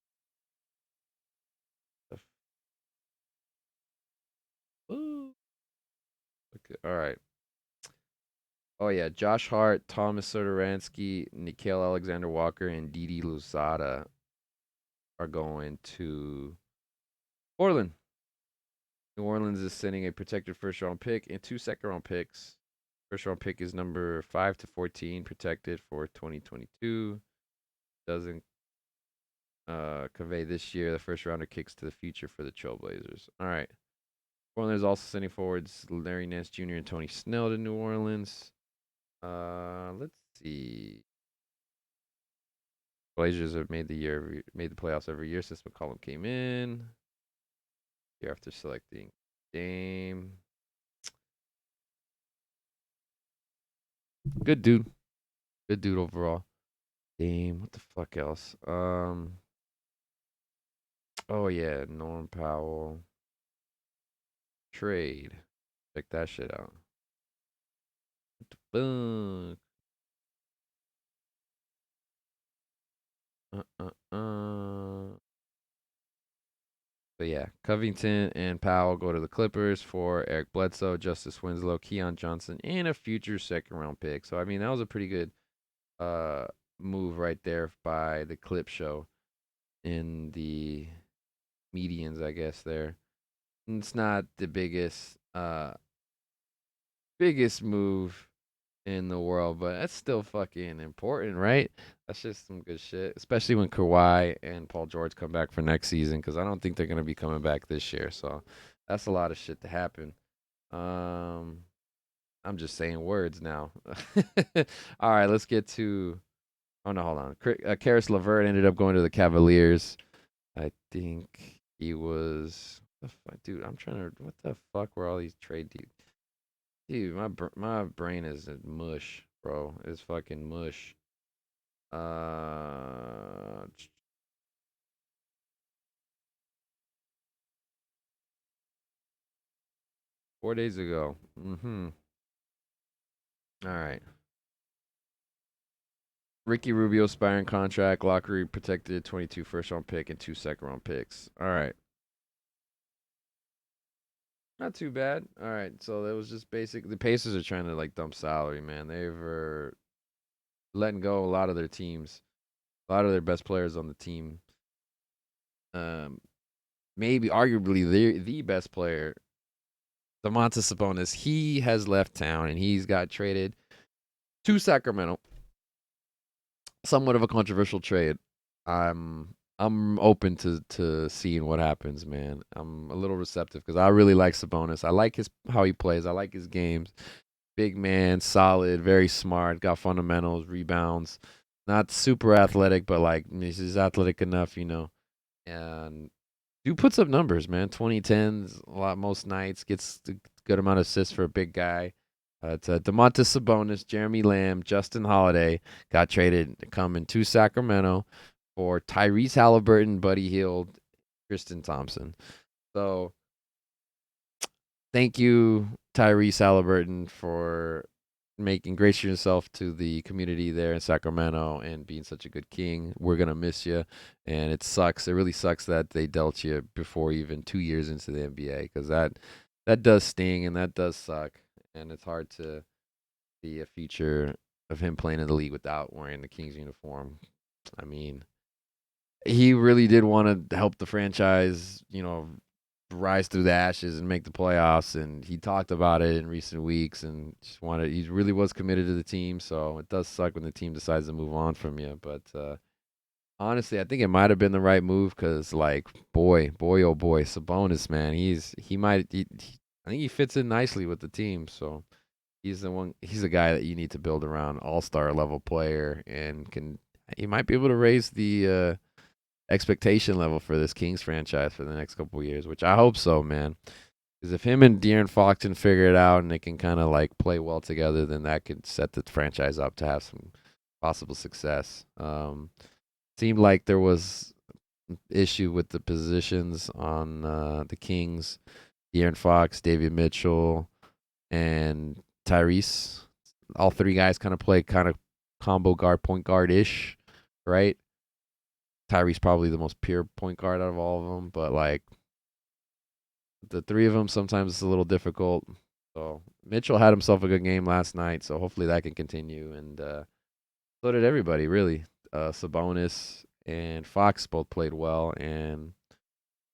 Ooh. Okay. All right. Oh yeah, Josh Hart, Thomas Sotaransky, Nikhil Alexander Walker, and Didi Lusada are going to Orland. New Orleans is sending a protected first round pick and two second round picks. First round pick is number 5 to 14, protected for 2022. Doesn't convey this year. The first rounder kicks to the future for the Trailblazers. All right. New Orleans also sending forwards Larry Nance Jr. and Tony Snell to New Orleans. Let's see. Blazers have made the playoffs every year since McCollum came in. Year after selecting Dame. Good dude. Good dude overall. Dame. What the fuck else? Oh yeah, Norm Powell. Trade. Check that shit out. Boom. Uh uh uh. But yeah, Covington and Powell go to the Clippers for Eric Bledsoe, Justice Winslow, Keon Johnson, and a future second round pick. So I mean that was a pretty good uh move right there by the Clip Show in the medians, I guess there. And it's not the biggest move in the world, but that's still fucking important, right? That's just some good shit, especially when Kawhi and Paul George come back for next season, because I don't think they're gonna be coming back this year. So that's a lot of shit to happen. Um, I'm just saying words now. All right, let's get to. Oh no, hold on. Karis LeVert ended up going to the Cavaliers. I think he was. Dude, I'm trying to. What the fuck were all these trade deals? Dude, my brain is mush, bro. It's fucking mush. Uh, 4 days ago. Mm-hmm. All right. Ricky Rubio expiring contract, lottery protected, 22 first round pick and two second round picks. All right. Not too bad. All right. So that was just basic. The Pacers are trying to like dump salary, man. They've letting go a lot of their teams, a lot of their best players on the team. Um, Maybe arguably the best player, Domantas Sabonis. He has left town and he's got traded to Sacramento. Somewhat of a controversial trade. I'm open to seeing what happens, man. I'm a little receptive because I really like Sabonis. I like his how he plays. I like his games. Big man, solid, very smart, got fundamentals, rebounds. Not super athletic, but like he's athletic enough, And dude puts up numbers, man. 2010s, a lot most nights, gets a good amount of assists for a big guy. It's Domantas Sabonis, Jeremy Lamb, Justin Holiday got traded to come into Sacramento for Tyrese Halliburton, Buddy Hield, Tristan Thompson. So thank you, Tyrese Halliburton, for making grace yourself to the community there in Sacramento and being such a good king. We're gonna miss you, and it sucks. It really sucks that they dealt you before even 2 years into the NBA because that does sting and that does suck, and it's hard to see a future of him playing in the league without wearing the Kings uniform. I mean, he really did want to help the franchise, rise through the ashes and make the playoffs. And he talked about it in recent weeks and just wanted. He really was committed to the team. So it does suck when the team decides to move on from you. But honestly, I think it might have been the right move because, like, oh boy, Sabonis, man, I think he fits in nicely with the team. So he's the one. He's the guy that you need to build around, all-star level player, and he might be able to raise the expectation level for this Kings franchise for the next couple of years, which I hope so, man. Because if him and De'Aaron Fox can figure it out and they can kind of like play well together, then that could set the franchise up to have some possible success. Seemed like there was issue with the positions on the Kings. De'Aaron Fox, David Mitchell, and Tyrese. All three guys kind of play kind of combo guard, point guard ish, right? Tyrese probably the most pure point guard out of all of them, but like the three of them sometimes it's a little difficult. So Mitchell had himself a good game last night, so hopefully that can continue. And so did everybody, really. Sabonis and Fox both played well, and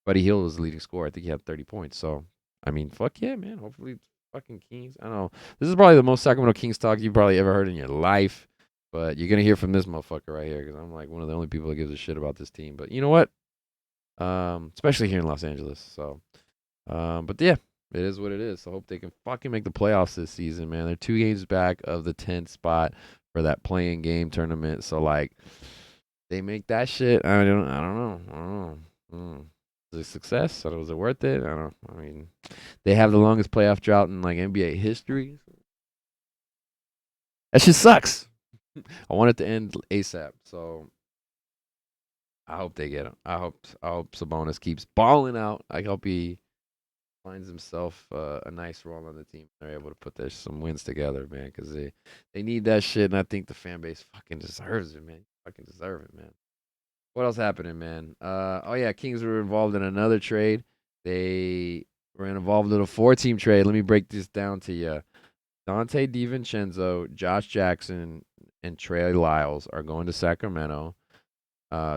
Buddy Hield was the leading scorer. I think he had 30 points. So, I mean, fuck yeah, man. Hopefully, fucking Kings. I don't know. This is probably the most Sacramento Kings talk you've probably ever heard in your life. But you're going to hear from this motherfucker right here because I'm like one of the only people that gives a shit about this team. But you know what? Especially here in Los Angeles. So, but yeah, it is what it is. So, I hope they can fucking make the playoffs this season, man. They're 2 games back of the 10th spot for that playing game tournament. So, like, they make that shit. I don't know. I don't know. Was it a success? Was it worth it? I don't know. I mean, they have the longest playoff drought in like NBA history. That shit sucks. I want it to end ASAP. So I hope they get him. I hope Sabonis keeps balling out. I hope he finds himself a nice role on the team. They're able to put some wins together, man, because they need that shit, and I think the fan base fucking deserves it, man. Fucking deserve it, man. What else happening, man? Oh yeah, Kings were involved in another trade. They were involved in a 4-team trade. Let me break this down to you. Dante DiVincenzo, Josh Jackson, and Trey Lyles are going to Sacramento.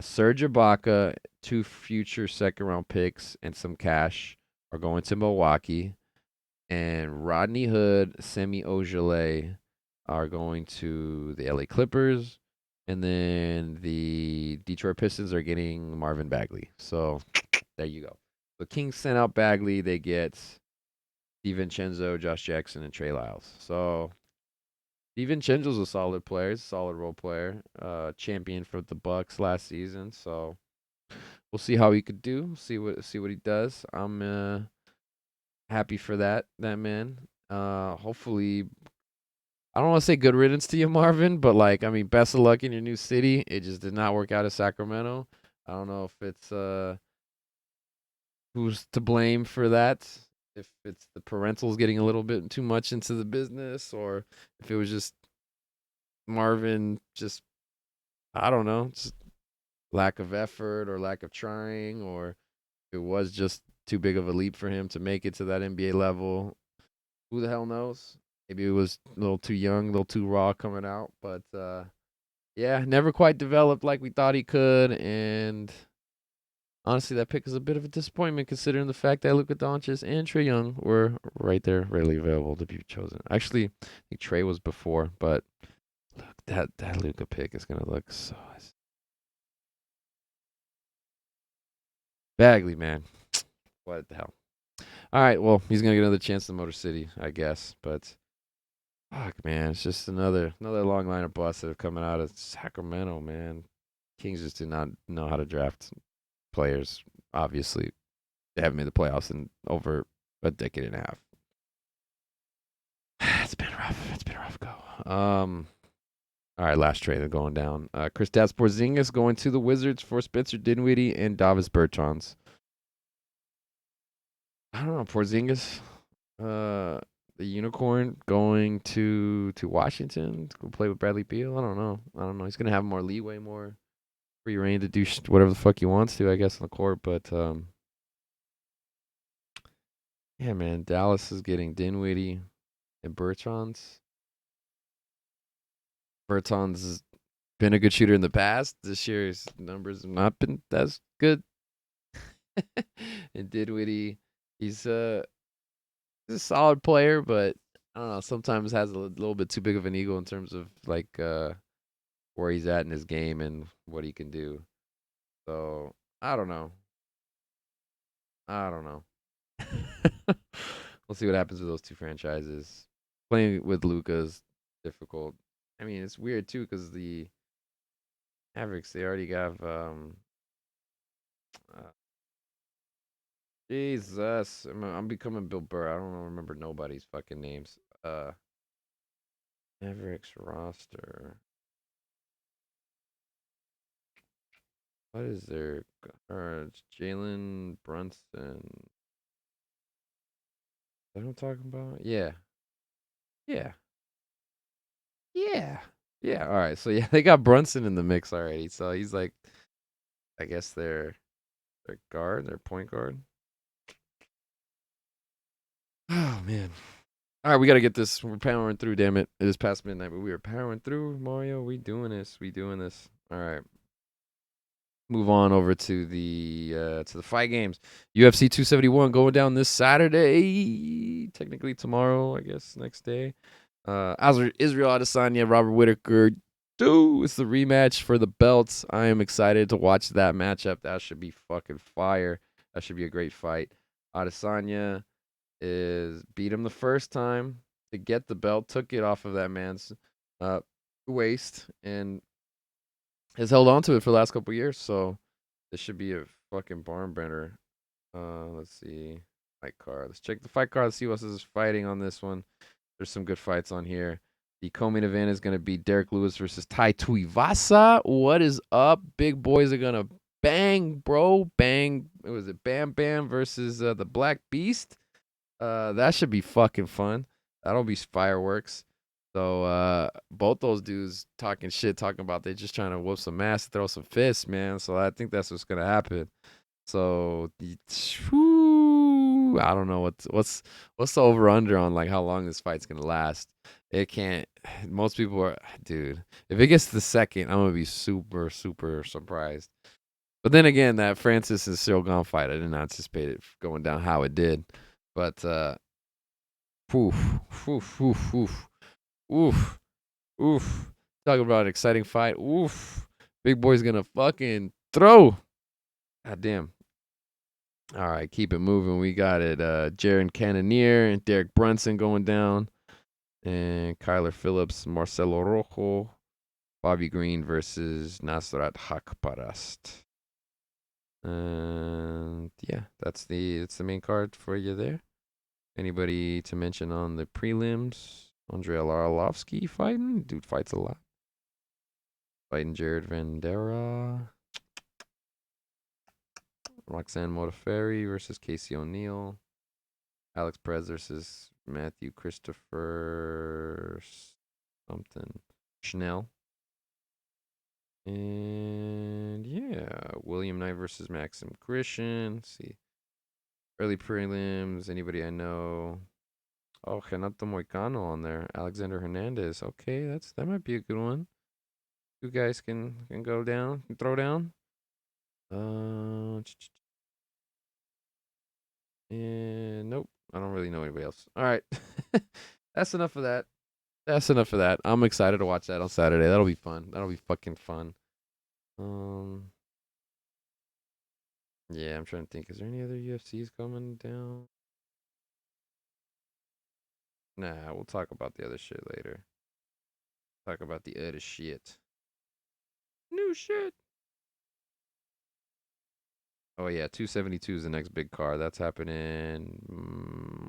Serge Ibaka, 2 future second-round picks, and some cash are going to Milwaukee. And Rodney Hood, Semi Ojeleye are going to the LA Clippers. And then the Detroit Pistons are getting Marvin Bagley. So there you go. The Kings sent out Bagley. They get DiVincenzo, Josh Jackson, and Trey Lyles. So DiVincenzo's a solid player. He's a solid role player. Champion for the Bucks last season. So we'll see how he could do. See what he does. I'm happy for that man. Hopefully, I don't want to say good riddance to you, Marvin, but like, I mean, best of luck in your new city. It just did not work out at Sacramento. I don't know if it's who's to blame for that. If it's the parentals getting a little bit too much into the business, or if it was just Marvin, just I don't know, just lack of effort or lack of trying, or it was just too big of a leap for him to make it to that NBA level. Who the hell knows? Maybe it was a little too young, a little too raw coming out, but yeah, never quite developed like we thought he could. And honestly, that pick is a bit of a disappointment considering the fact that Luka Doncic and Trae Young were right there, readily available to be chosen. Actually, I think Trae was before, but look, that Luka pick is gonna look so. Bagley, man, what the hell? All right, well, he's gonna get another chance in Motor City, I guess, but. Fuck, man, it's just another long line of busts that are coming out of Sacramento, man. Kings just do not know how to draft players. Obviously, they haven't made the playoffs in over a decade and a half. It's been rough. It's been a rough go. All right, last trade going down. Kristaps Porzingis going to the Wizards for Spencer Dinwiddie and Davis Bertans. I don't know, Porzingis. The unicorn going to Washington to go play with Bradley Beal. I don't know. He's gonna have more leeway, more free reign to do whatever the fuck he wants to, I guess, on the court. But yeah, man, Dallas is getting Dinwiddie and Bertans. Bertans has been a good shooter in the past. This year, his numbers have not been as good. And Dinwiddie He's he's a solid player, but I don't know. Sometimes has a little bit too big of an ego in terms of like where he's at in his game and what he can do. So I don't know. I don't know. We'll see what happens with those two franchises. Playing with Luka's difficult. I mean, it's weird too because the Mavericks they already have uh, Jesus. I'm becoming Bill Burr. I don't remember nobody's fucking names. Mavericks roster. What is their? It's Jalen Brunson. Is that what I'm talking about? Yeah. Yeah. Yeah. Yeah. All right. So yeah, they got Brunson in the mix already. So he's like, I guess their guard, their point guard. Oh man. All right, we gotta get this. We're powering through. Damn it! It is past midnight, but we are powering through. Mario, we doing this. We doing this. All right. Move on over to the fight games. UFC 271 going down this Saturday. Technically tomorrow, I guess next day. Israel Adesanya, Robert Whitaker. Dude, it's the rematch for the belts. I am excited to watch that matchup. That should be fucking fire. That should be a great fight. Adesanya is beat him the first time to get the belt, took it off of that man's uh, waist, and has held on to it for the last couple years. So this should be a fucking barn burner. Let's see. Fight card. Let's check the fight card. Let's see what is fighting on this one. There's some good fights on here. The co-main event is gonna be Derek Lewis versus Tai Tuivasa. What is up? Big boys are gonna bang, bro. Bang. Was it Bam Bam versus the Black Beast? That should be fucking fun. That'll be fireworks. So both those dudes talking shit, talking about they just trying to whoop some ass, throw some fists, man. So I think that's what's gonna happen. So I don't know what's the over under on like how long this fight's gonna last. It can't. Most people are, dude. If it gets to the second, I'm gonna be super super surprised. But then again, that Francis and Cyril fight, I didn't anticipate it going down how it did. But oof, oof, oof, oof, oof, oof. Talking about an exciting fight. Oof. Big boy's gonna fucking throw. God damn. All right, keep it moving. We got it. Jaron Cannonier and Derek Brunson going down. And Kyler Phillips, Marcelo Rojo, Bobby Green versus Nasrat Hakparast. And yeah, that's the main card for you there. Anybody to mention on the prelims? Andrei Arlovsky fighting. Dude fights a lot. Fighting Jared Vandera. Roxanne Modafferi versus Casey O'Neill. Alex Perez versus Matthew Christopher something. Schnell. And yeah, William Knight versus Maxim Grishin. Let's see. Early prelims. Anybody I know? Oh, Renato Moicano on there. Alexander Hernandez. Okay, that might be a good one. You guys can go down, can throw down. And nope, I don't really know anybody else. All right, that's enough of that. That's enough of that. I'm excited to watch that on Saturday. That'll be fun. That'll be fucking fun. Um, yeah, I'm trying to think. Is there any other UFCs coming down? Nah, we'll talk about the other shit later. Talk about the other shit. New shit. Oh yeah, 272 is the next big card. That's happening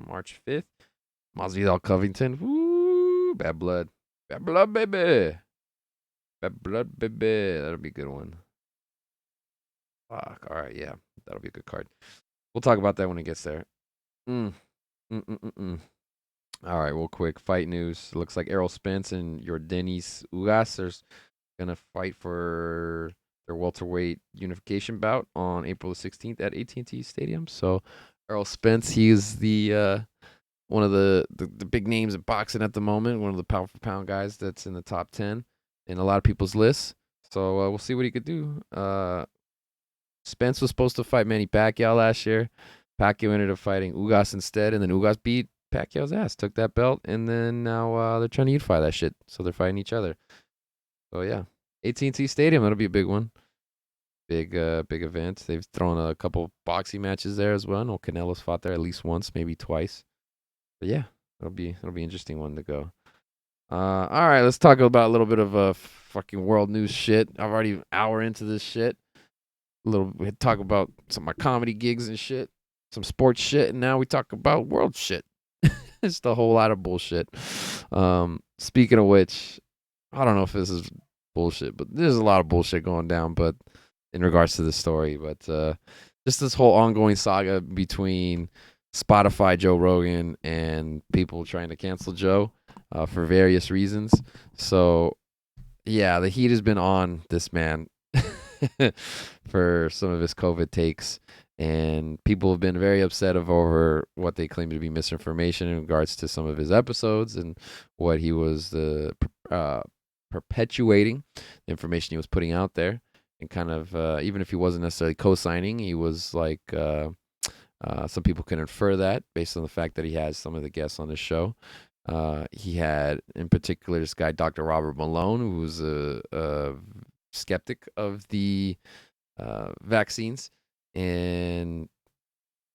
March 5th. Masvidal Covington. Woo, bad blood. Bad blood, baby. Bad blood, baby. That'll be a good one. Fuck. All right, yeah. That'll be a good card. We'll talk about that when it gets there. Mm. Mm-mm-mm-mm. All right, real quick. Fight news. Looks like Errol Spence and Yordenis Ugas are going to fight for their welterweight unification bout on April the 16th at AT&T Stadium. So Errol Spence, he's the one of the big names in boxing at the moment, one of the pound for pound guys that's in the top 10 in a lot of people's lists. So we'll see what he could do. Spence was supposed to fight Manny Pacquiao last year. Pacquiao ended up fighting Ugas instead, and then Ugas beat Pacquiao's ass, took that belt, and then now they're trying to unify that shit. So they're fighting each other. So yeah, AT&T Stadium, that'll be a big one. Big event. They've thrown a couple boxing matches there as well. No, Canelo's fought there at least once, maybe twice. But yeah, it'll be an interesting one to go. All right, let's talk about a little bit of fucking world news shit. I'm already an hour into this shit. We talk about some of my comedy gigs and shit, some sports shit, and now we talk about world shit. It's a whole lot of bullshit. Speaking of which, I don't know if this is bullshit, but there's a lot of bullshit going down. But in regards to this story, but just this whole ongoing saga between Spotify, Joe Rogan, and people trying to cancel Joe for various reasons. So yeah, the heat has been on this man for some of his COVID takes, and people have been very upset over what they claim to be misinformation in regards to some of his episodes and what he was perpetuating, the information he was putting out there, and kind of even if he wasn't necessarily co-signing, he was like some people can infer that based on the fact that he has some of the guests on his show. He had, in particular, this guy, Dr. Robert Malone, who was a skeptic of the vaccines. And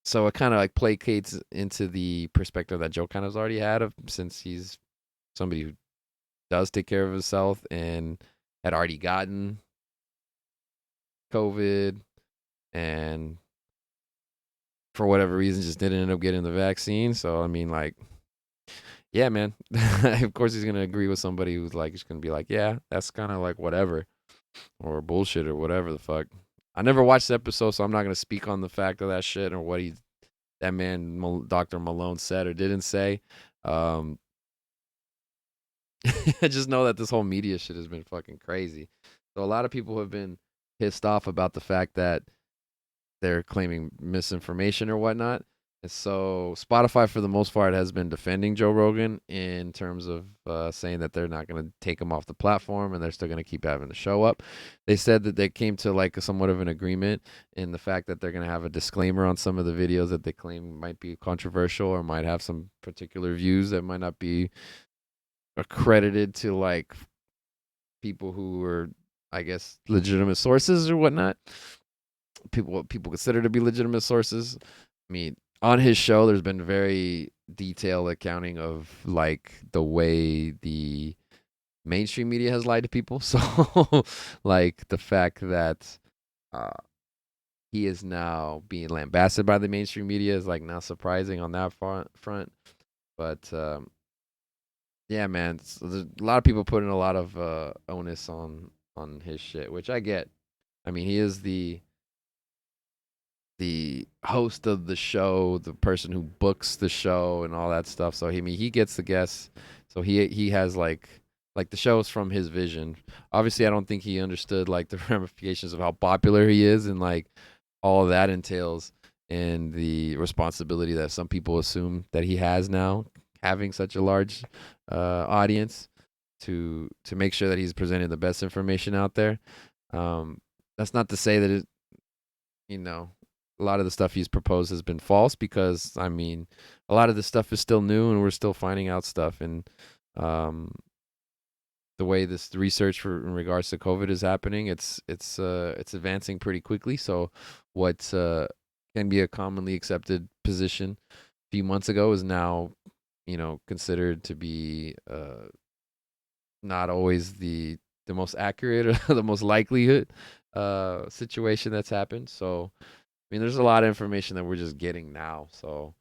so it kind of like placates into the perspective that Joe kind of already had of, since he's somebody who does take care of himself and had already gotten COVID and for whatever reason just didn't end up getting the vaccine. So, I mean, like, yeah, man, of course he's going to agree with somebody who's like, just going to be like, yeah, that's kind of like whatever or bullshit or whatever the fuck. I never watched the episode, so I'm not going to speak on the fact of that shit or what that man, Dr. Malone, said or didn't say. I just know that this whole media shit has been fucking crazy. So a lot of people have been pissed off about the fact that they're claiming misinformation or whatnot. And so Spotify, for the most part, has been defending Joe Rogan in terms of saying that they're not going to take him off the platform and they're still going to keep having the show up. They said that they came to like somewhat of an agreement in the fact that they're going to have a disclaimer on some of the videos that they claim might be controversial or might have some particular views that might not be accredited to like people who are, I guess, legitimate sources or whatnot. What people consider to be legitimate sources. I mean, on his show, there's been very detailed accounting of like the way the mainstream media has lied to people. So, like the fact that he is now being lambasted by the mainstream media is like not surprising on that front. But yeah, man, so there's a lot of people putting a lot of onus on his shit, which I get. I mean, he is the host of the show, the person who books the show and all that stuff. So he gets the guests. So he has like the show is from his vision. Obviously, I don't think he understood like the ramifications of how popular he is and like all of that entails and the responsibility that some people assume that he has now, having such a large audience to make sure that he's presenting the best information out there. That's not to say that it, a lot of the stuff he's proposed has been false, because I mean, a lot of this stuff is still new and we're still finding out stuff. And the way this research in regards to COVID is happening, it's advancing pretty quickly. So what can be a commonly accepted position a few months ago is now, considered to be not always the most accurate or the most likelihood situation that's happened. So I mean, there's a lot of information that we're just getting now. So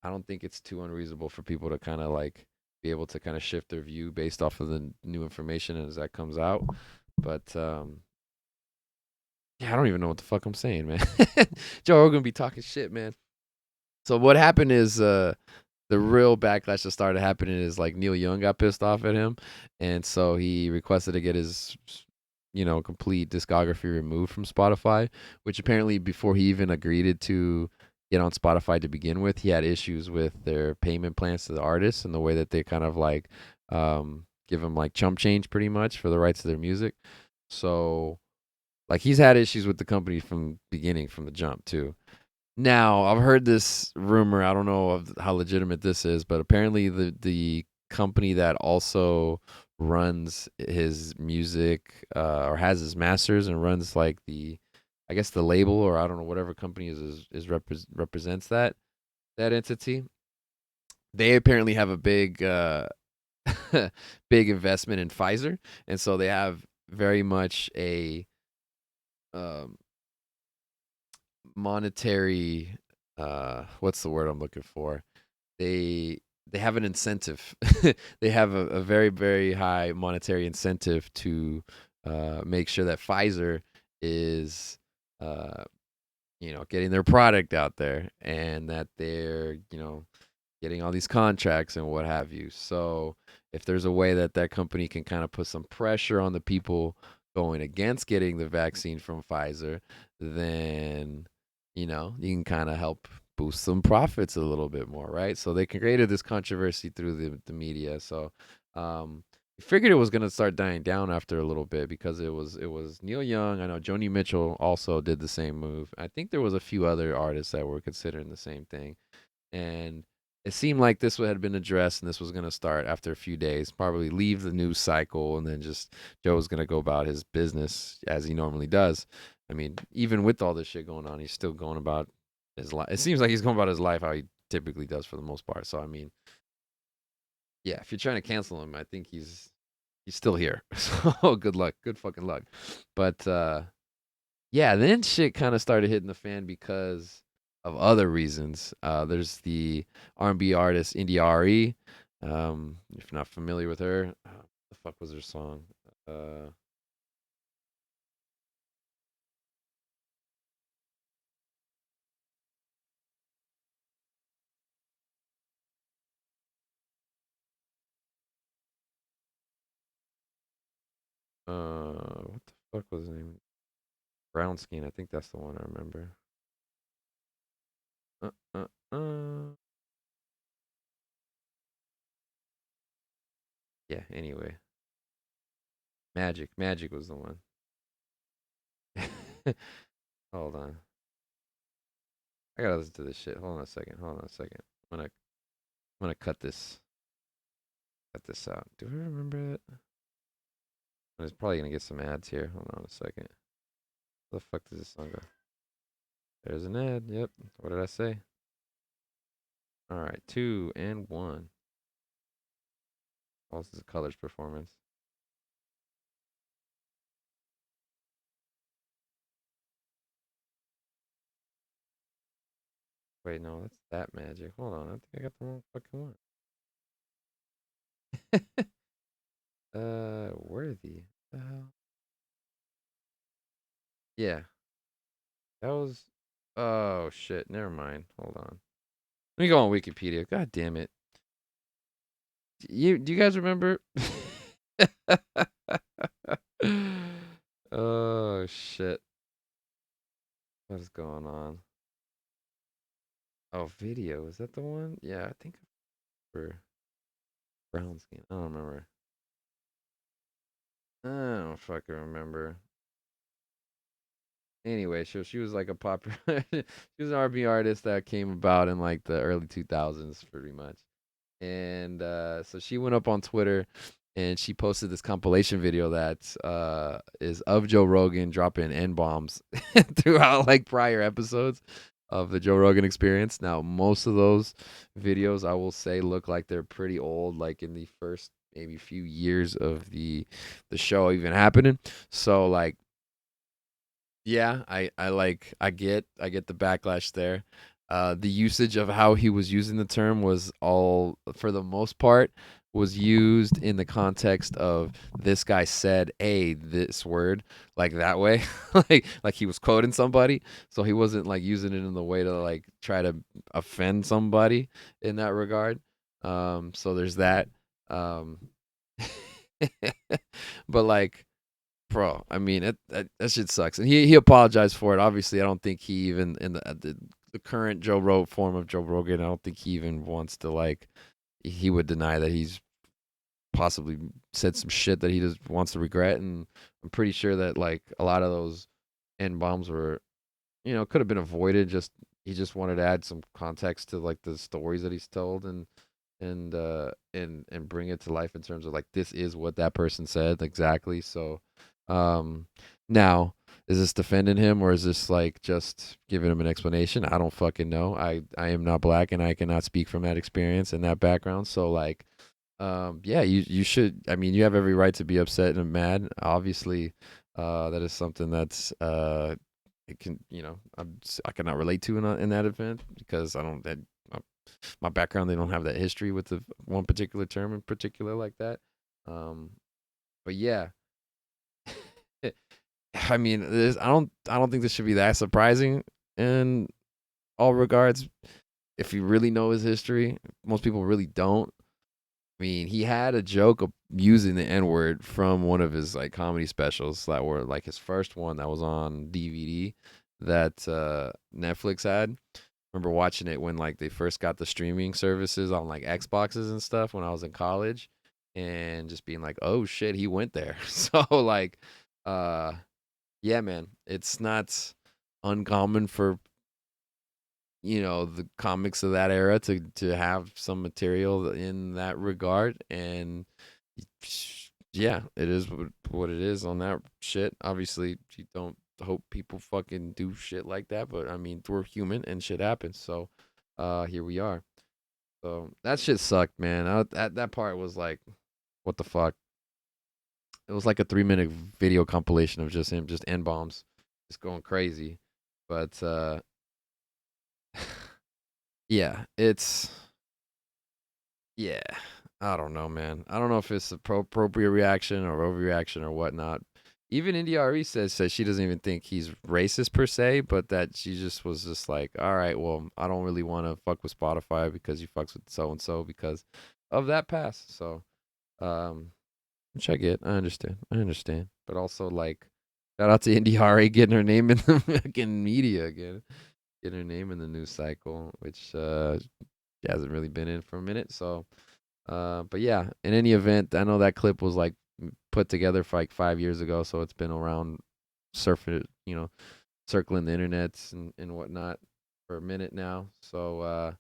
I don't think it's too unreasonable for people to kind of like be able to kind of shift their view based off of the new information as that comes out. But yeah, I don't even know what the fuck I'm saying, man. Joe Rogan be talking shit, man. So what happened is the real backlash that started happening is like Neil Young got pissed off at him, and so he requested to get his complete discography removed from Spotify, which apparently before he even agreed to get on Spotify to begin with, he had issues with their payment plans to the artists and the way that they kind of like give them like chump change pretty much for the rights to their music. So like he's had issues with the company from beginning, from the jump too. Now, I've heard this rumor. I don't know of how legitimate this is, but apparently the company that also runs his music or has his masters and runs like I guess the label, or I don't know, whatever company represents that entity. They apparently have a big big investment in Pfizer, and so they have very much a um, monetary what's the word I'm looking for? They they have an incentive. They have a very very high monetary incentive to make sure that Pfizer is uh, getting their product out there, and that they're getting all these contracts and what have you. So if there's a way that that company can kind of put some pressure on the people going against getting the vaccine from Pfizer, then you can kind of help boost some profits a little bit more, right? So they created this controversy through the media. So um I figured it was gonna start dying down after a little bit because it was Neil Young. I know Joni Mitchell also did the same move. I think there was a few other artists that were considering the same thing, and it seemed like this had been addressed and this was going to start after a few days, probably leave the news cycle, and then just Joe was going to go about his business as he normally does. I mean, even with all this shit going on, he's still going about his life. It seems like he's going about his life how he typically does for the most part. So I mean, yeah, if you're trying to cancel him, I think he's still here. So good luck, good fucking luck. But yeah, then shit kind of started hitting the fan because of other reasons. There's the R&B artist India Re. If you're not familiar with her, what the fuck was her song? Uh, what the fuck was the name? Brown Skin. I think that's the one I remember. Uh, uh, uh. Yeah. Anyway, Magic was the one. Hold on. I gotta listen to this shit. Hold on a second. Hold on a second. I'm gonna cut this out. Do I remember it? I was probably gonna get some ads here. Hold on a second. Where the fuck does this song go? There's an ad. Yep. What did I say? All right, 2 and 1. Oh, this is a colors performance. Wait, no, that's that magic. Hold on, I think I got the wrong fucking one. Worthy. The hell? Yeah, that was. Oh shit. Never mind. Hold on. Let me go on Wikipedia. God damn it. Do you guys remember? Oh shit. What is going on? Oh, video. Is that the one? Yeah, I think for brown skin. I don't remember. I don't fucking remember. Anyway, so she was like a popular she was an R&B artist that came about in like the early 2000s pretty much. And so she went up on Twitter and she posted this compilation video that is of Joe Rogan dropping N-bombs throughout like prior episodes of the Joe Rogan Experience. Now, most of those videos I will say look like they're pretty old, like in the first maybe few years of the show even happening. So like yeah, I get the backlash there. The usage of how he was using the term was all, for the most part, was used in the context of this guy said a this word like that way, like he was quoting somebody. So he wasn't like using it in the way to like try to offend somebody in that regard. So there's that. Um, but like, bro, I mean, that shit sucks, and he apologized for it. Obviously, I don't think he even in the current form of Joe Rogan, I don't think he even wants to like. He would deny that he's possibly said some shit that he just wants to regret, and I'm pretty sure that like a lot of those N bombs were, could have been avoided just he just wanted to add some context to like the stories that he's told and bring it to life in terms of like this is what that person said exactly. So um now is this defending him or is this like just giving him an explanation? I don't fucking know. I am not black and I cannot speak from that experience and that background. So like yeah, you should. I mean, you have every right to be upset and mad. Obviously, that is something that's it can I cannot relate to in that event because I don't that my background they don't have that history with the one particular term in particular like that. Um, but yeah, I mean, I don't think this should be that surprising in all regards. If you really know his history, most people really don't. I mean, he had a joke of using the N word from one of his like comedy specials that were like his first one that was on DVD that Netflix had. Remember watching it when like they first got the streaming services on like Xboxes and stuff when I was in college, and just being like, "Oh shit, he went there." So like, uh, yeah, man, it's not uncommon for the comics of that era to have some material in that regard and yeah, it is what it is on that shit. Obviously you don't hope people fucking do shit like that, but I mean we're human and shit happens. So here we are. So that shit sucked, man. That part was like what the fuck. It was like a 3-minute video compilation of just him just N bombs just going crazy. But yeah, it's yeah. I don't know, man. I don't know if it's a appropriate reaction or overreaction or whatnot. Even India.Arie says she doesn't even think he's racist per se, but that she just was just like, all right, well, I don't really want to fuck with Spotify because you fucks with so and so because of that past. So, um, which I get, I understand, but also like, shout out to India.Arie getting her name in the fucking media again, getting her name in the news cycle, which she hasn't really been in for a minute. So, but yeah, in any event, I know that clip was like put together for like 5 years ago, so it's been around surfing, circling the internets and whatnot for a minute now. So,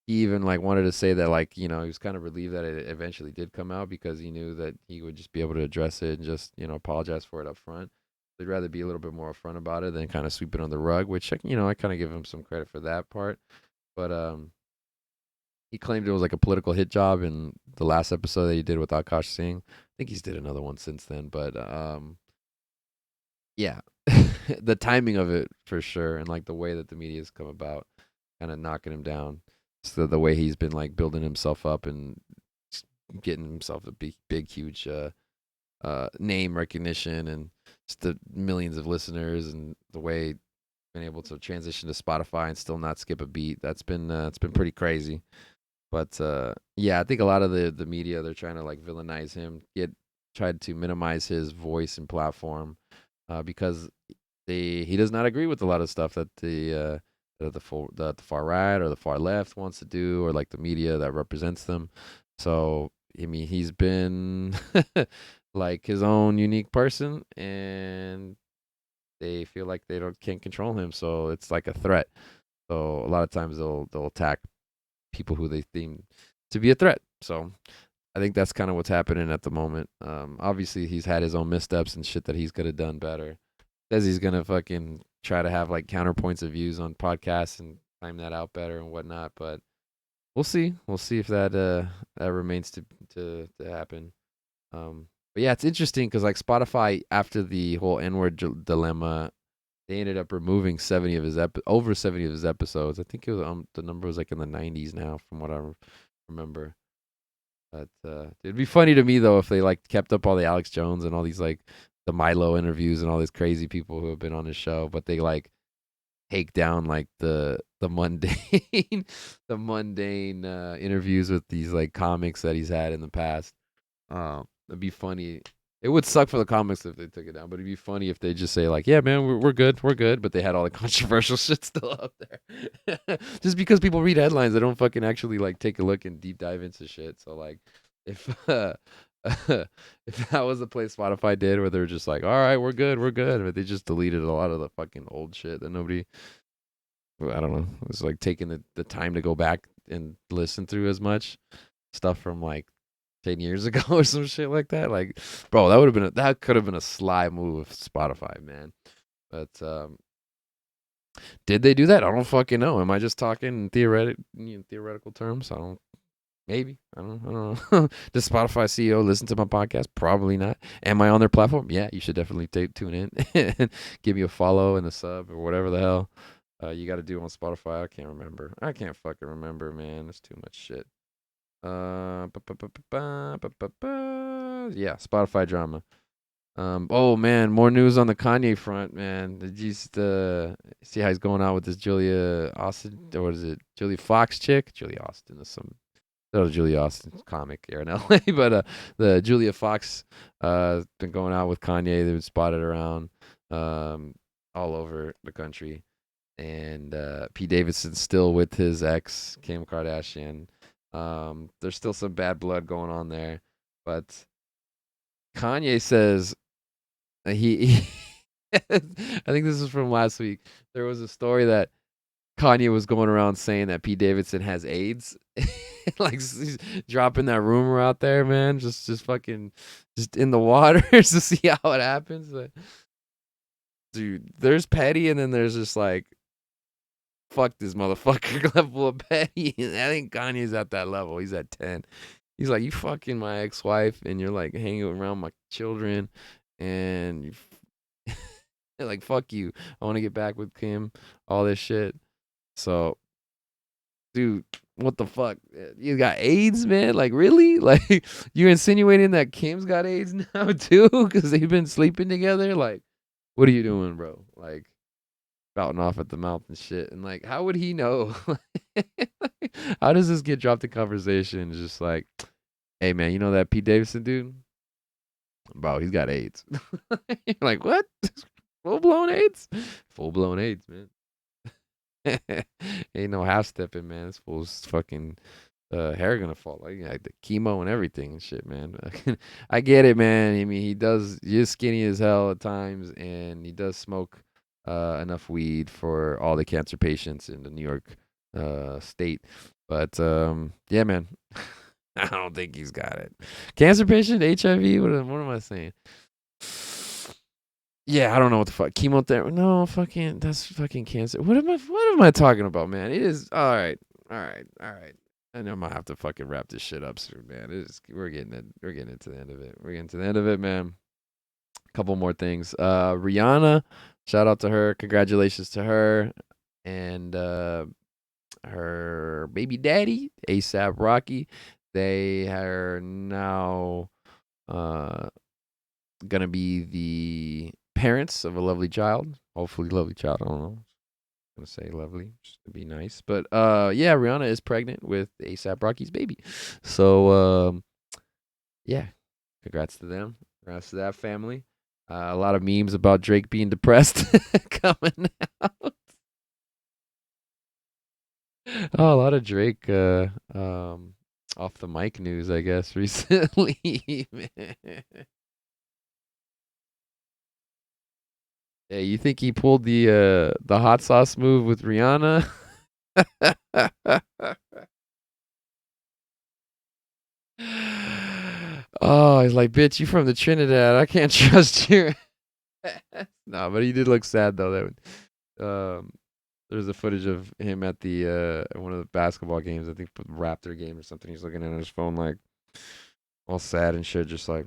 he even like wanted to say that like he was kind of relieved that it eventually did come out because he knew that he would just be able to address it and just apologize for it up front. They'd rather be a little bit more upfront about it than kind of sweep it on the rug, which I kind of give him some credit for that part. But he claimed it was like a political hit job in the last episode that he did with Akash Singh. I think he's did another one since then, but yeah, the timing of it for sure, and like the way that the media's come about, kind of knocking him down. So the way he's been like building himself up and getting himself a big, huge name recognition and just the millions of listeners and the way he's been able to transition to Spotify and still not skip a beat. That's been it's been pretty crazy. But yeah, I think a lot of the media they're trying to like villainize him, tried to minimize his voice and platform because he does not agree with a lot of stuff that the far right or the far left wants to do or like the media that represents them. So I mean, he's been like his own unique person, and they feel like they don't can't control him. So it's like a threat. So a lot of times they'll attack people who they deem to be a threat. So I think that's kind of what's happening at the moment. Obviously he's had his own missteps and shit that he's could have done better. Says he's gonna fucking try to have like counterpoints of views on podcasts and time that out better and whatnot. But we'll see. We'll see if that remains to happen. But yeah, it's interesting because like Spotify after the whole N-word dilemma, they ended up removing 70 of his over 70 of his episodes. I think it was the number was like in the 90s now, from what I remember. But it'd be funny to me though if they like kept up all the Alex Jones and all these like the Milo interviews and all these crazy people who have been on his show, but they like take down like the mundane the mundane interviews with these like comics that he's had in the past. It'd be funny. It would suck for the comics if they took it down, but it'd be funny if they just say like, "Yeah, man, we're good," but they had all the controversial shit still up there. Just because people read headlines, they don't fucking actually like take a look and deep dive into shit. So like, if if that was the play Spotify did, where they're just like, all right, we're good, but they just deleted a lot of the fucking old shit that nobody, I don't know, it was like taking the time to go back and listen through as much stuff from like 10 years ago or some shit like that. Like, bro, that could have been a sly move of Spotify, man. But did they do that? I don't fucking know. Am I just talking in theoretical terms? I don't. Maybe. I don't know. Does Spotify CEO listen to my podcast? Probably not. Am I on their platform? Yeah, you should definitely tune in and give me a follow and a sub or whatever the hell you got to do on Spotify. I can't remember. I can't fucking remember, man. There's too much shit. Yeah, Spotify drama. Oh man, more news on the Kanye front, man. Did you see how he's going out with this Julia Austin, or what is it, Julia Fox chick? Julia Austin is some. That was Julia Austin's comic here in LA, but the Julia Fox been going out with Kanye. They've been spotted around all over the country, and Pete Davidson's still with his ex Kim Kardashian. There's still some bad blood going on there, but Kanye says he I think this is from last week. There was a story that Kanye was going around saying that Pete Davidson has AIDS. Like he's dropping that rumor out there, man. Just fucking just in the waters to see how it happens. Like, dude, there's petty and then there's just like fuck this motherfucker level of petty. I think Kanye's at that level. He's at 10. He's like, you fucking my ex-wife and you're like hanging around my children and you like fuck you. I want to get back with Kim, all this shit. So, dude, what the fuck? You got AIDS, man? Like, really? Like, you're insinuating that Kim's got AIDS now, too? Because they've been sleeping together? Like, what are you doing, bro? Like, spouting off at the mouth and shit. And, like, how would he know? How does this get dropped in conversation? It's just like, hey, man, you know that Pete Davidson dude? Bro, he's got AIDS. You're like, what? Full-blown AIDS? Full-blown AIDS, man. Ain't no half stepping, man. This fool's fucking hair gonna fall like the chemo and everything and shit, man. I get it, man. I mean, he's skinny as hell at times, and he does smoke enough weed for all the cancer patients in the New York state. But yeah, man. I don't think he's got it. Cancer patient, HIV. What am I saying? Yeah, I don't know what the fuck. Chemotherapy. No, fucking that's fucking cancer. What am I talking about, man? It is all right. All right. All right. I know I might have to fucking wrap this shit up soon, man. We're getting to the end of it. We're getting to the end of it, man. Couple more things. Rihanna, shout out to her. Congratulations to her and her baby daddy, ASAP Rocky. They are now gonna be the parents of a lovely child. Hopefully lovely child. I don't know. I'm gonna say lovely just to be nice. But yeah, Rihanna is pregnant with ASAP Rocky's baby. So yeah. Congrats to them. Congrats to that family. A lot of memes about Drake being depressed coming out. Oh, a lot of Drake off the mic news, I guess, recently. Yeah, you think he pulled the hot sauce move with Rihanna? Oh, he's like, bitch, you from the Trinidad. I can't trust you. No, but he did look sad though. There's a footage of him at the one of the basketball games, I think Raptor game or something. He's looking at his phone like all sad and shit, just like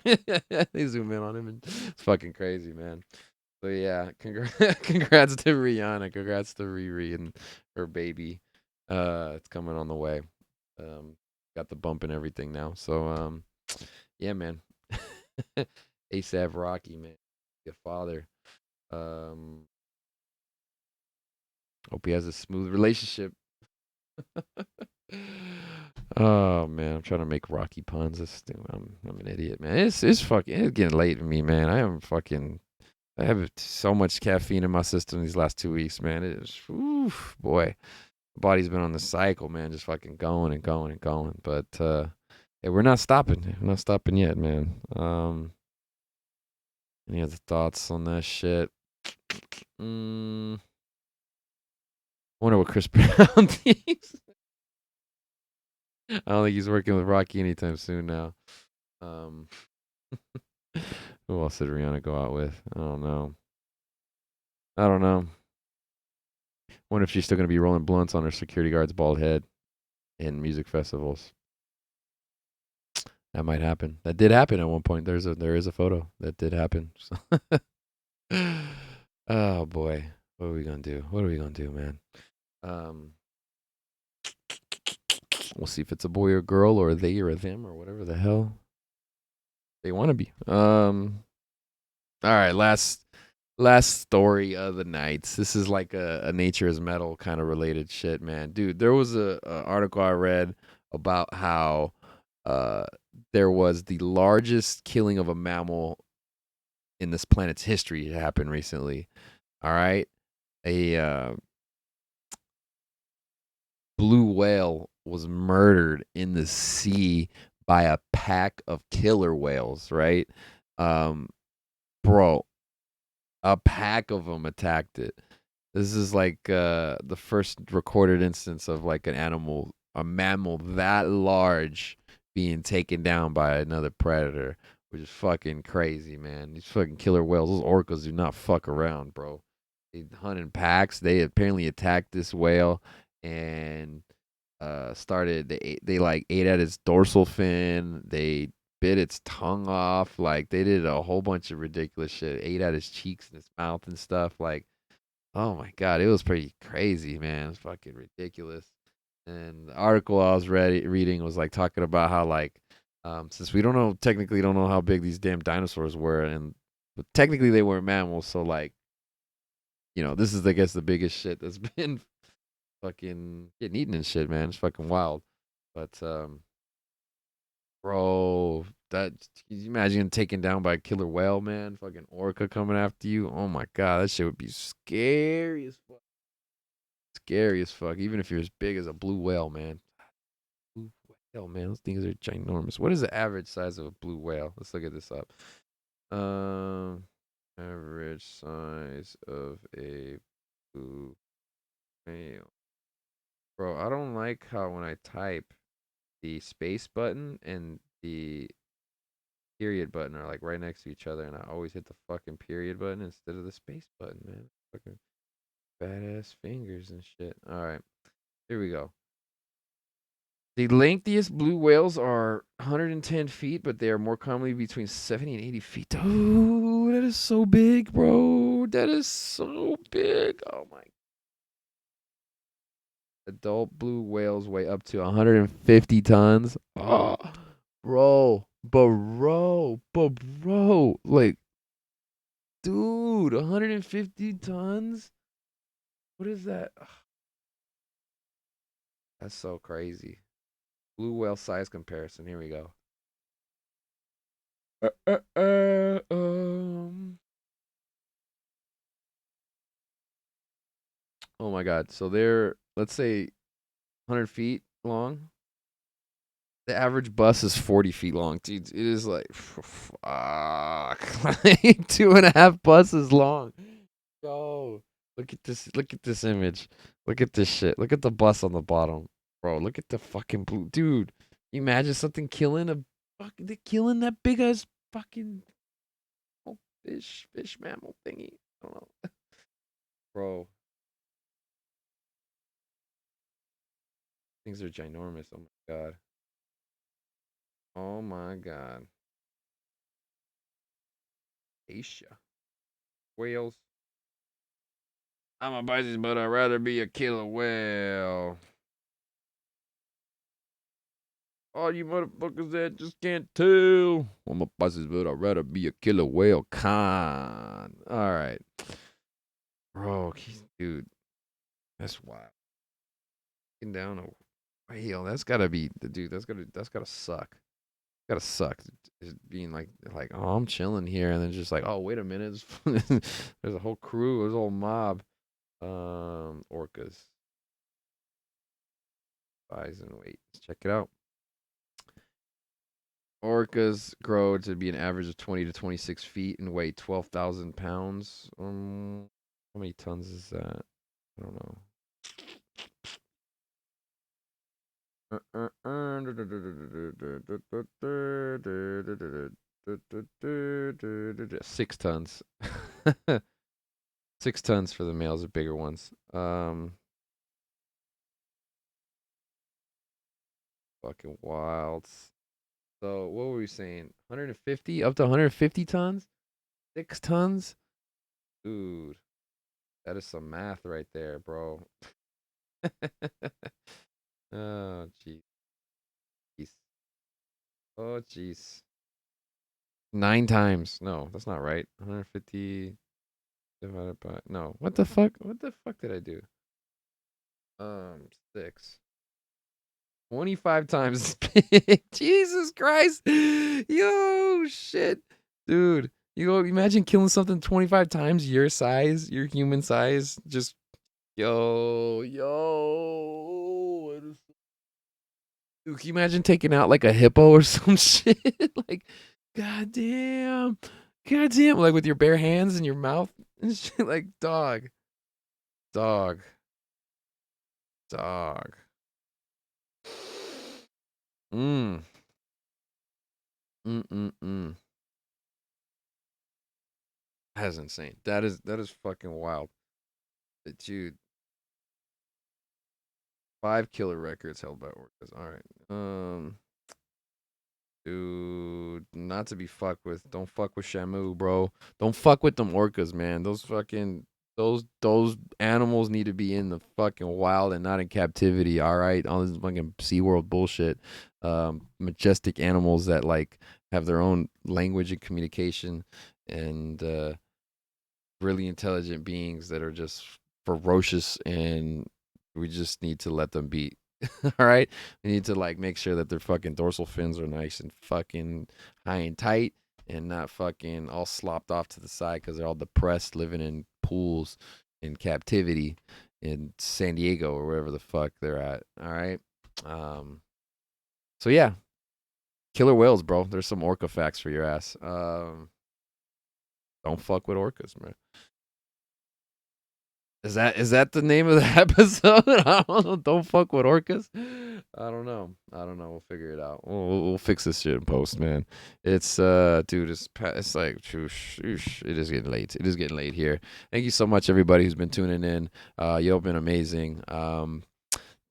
they zoom in on him and it's fucking crazy, man. So yeah, congrats to Rihanna, congrats to Riri and her baby. It's coming on the way. Got the bump and everything now. So yeah, man. ASAP Rocky, man. Your father. Hope he has a smooth relationship. Oh man, I'm trying to make Rocky puns. I'm an idiot, man. It's getting late for me, man. I have so much caffeine in my system these last 2 weeks, man. It is, oof, boy, the body's been on the cycle, man, just fucking going and going and going. But Yeah, we're not stopping. We're not stopping yet, man. Any other thoughts on that shit? I wonder what Chris Brown thinks. I don't think he's working with Rocky anytime soon now. Um, who else did Rihanna go out with? I don't know. I don't know. Wonder if she's still gonna be rolling blunts on her security guard's bald head in music festivals. That might happen. That did happen at one point. There is a photo that did happen. So oh boy, what are we gonna do? What are we gonna do, man? Um, we'll see if it's a boy or girl or a they or a them or whatever the hell they want to be. All right, last story of the night. This is like a nature is metal kind of related shit, man. Dude, there was a article I read about how uh there was the largest killing of a mammal in this planet's history happened recently. All right, a blue whale was murdered in the sea by a pack of killer whales. Right, um, bro, a pack of them attacked it. This is like the first recorded instance of like a mammal that large being taken down by another predator, which is fucking crazy, man. These fucking killer whales, those orcas do not fuck around, bro. They hunt in packs. They apparently attacked this whale and started they like ate at its dorsal fin. They bit its tongue off. Like they did a whole bunch of ridiculous shit. Ate at its cheeks and its mouth and stuff. Like, oh my god, it was pretty crazy, man. It's fucking ridiculous. And the article I was reading was like talking about how like since we technically don't know how big these damn dinosaurs were, and but technically they were mammals, so like this is I guess the biggest shit that's been fucking getting eaten and shit, man. It's fucking wild. But bro, that can you imagine taken down by a killer whale, man? Fucking orca coming after you. Oh my god, that shit would be scary as fuck. Scary as fuck. Even if you're as big as a blue whale, man. Blue whale, man. Those things are ginormous. What is the average size of a blue whale? Let's look at this up. Um, average size of a blue whale. Bro, I don't like how when I type the space button and the period button are like right next to each other, and I always hit the fucking period button instead of the space button, man. Fucking badass fingers and shit. All right, here we go. The lengthiest blue whales are 110 feet, but they are more commonly between 70 and 80 feet. Oh, that is so big, bro. That is so big. Oh my. Adult blue whales weigh up to 150 tons. Oh, bro. Like, dude, 150 tons? What is that? That's so crazy. Blue whale size comparison. Here we go. Uh, uh, uh, um. Oh my God. So they're, let's say, 100 feet long. The average bus is 40 feet long. Dude, it is like, fuck. Like 2.5 buses long. Yo, look at this. Look at this image. Look at this shit. Look at the bus on the bottom. Bro, look at the fucking blue. Dude, you imagine something killing they're killing that big ass fucking fish mammal thingy. I don't know. Bro, things are ginormous. Oh my God. Oh my God. Asia. Whales. I'm a Pisces, but I'd rather be a killer whale. All you motherfuckers that just can't tell. I'm a Pisces, but I'd rather be a killer whale. Con. All right. Bro, dude, that's wild. Getting down a whale. That's gotta be the dude. That's gotta suck. Gotta suck. Just being like, oh, I'm chilling here, and then just like, oh, wait a minute, there's a whole crew, there's a whole mob. Orcas. Bison. Wait, let's check it out. Orcas grow to be an average of 20 to 26 feet and weigh 12,000 pounds. How many tons is that? I don't know. 6 tons. 6 tons for the males, are bigger ones. Fucking wild. So what were we saying? 150 up to 150 tons? 6 tons? Dude, that is some math right there, bro. Oh, jeez. Oh, jeez. 9 times. No, that's not right. 150 divided by. No, what the fuck? What the fuck did I do? 6. 25 times. Jesus Christ. Yo, shit. Dude, you go imagine killing something 25 times your size, your human size. Just, yo. Dude, can you imagine taking out like a hippo or some shit? Like, goddamn. Goddamn. Like with your bare hands and your mouth and shit. Like, dog. Dog. Dog. Mm. Mm. That's insane. That is fucking wild. Dude, 5 killer records held by orcas. All right. Dude, not to be fucked with. Don't fuck with Shamu, bro. Don't fuck with them orcas, man. Those animals need to be in the fucking wild and not in captivity. All right, all this fucking SeaWorld bullshit. Majestic animals that like have their own language and communication, and really intelligent beings that are just ferocious, and we just need to let them be. All right, we need to like make sure that their fucking dorsal fins are nice and fucking high and tight, and not fucking all slopped off to the side because they're all depressed living in pools in captivity in San Diego or wherever the fuck they're at. All right. um so yeah, killer whales, bro. There's some orca facts for your ass. Don't fuck with orcas, man. Is that the name of the episode? I don't know. Don't fuck with orcas. I don't know. I don't know. We'll figure it out. We'll fix this shit in post, man. It's dude, it's like it is getting late. It is getting late here. Thank you so much, everybody who's been tuning in. You've been amazing.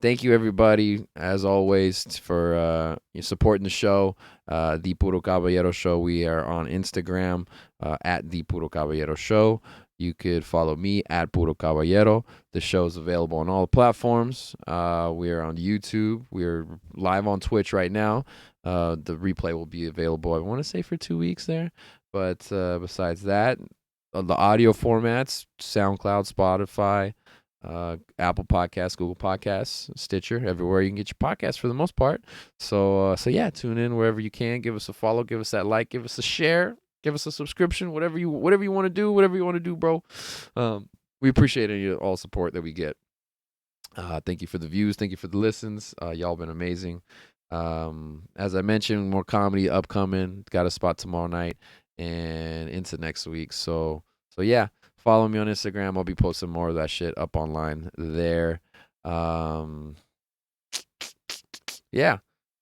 Thank you, everybody, as always, for supporting the show, the Puro Caballero Show. We are on Instagram at the Puro Caballero Show. You could follow me at Puro Caballero. The show is available on all the platforms. We are on YouTube. We are live on Twitch right now. The replay will be available, I want to say, for 2 weeks there. But besides that, the audio formats, SoundCloud, Spotify, Apple Podcasts, Google Podcasts, Stitcher, everywhere you can get your podcasts for the most part. So yeah, tune in wherever you can. Give us a follow, give us that like, give us a share, give us a subscription, whatever you want to do, bro. We appreciate any all support that we get. Thank you for the views, thank you for the listens. Y'all been amazing. As I mentioned, more comedy upcoming. Got a spot tomorrow night and into next week. So yeah, follow me on Instagram. I'll be posting more of that shit up online there. Um, yeah,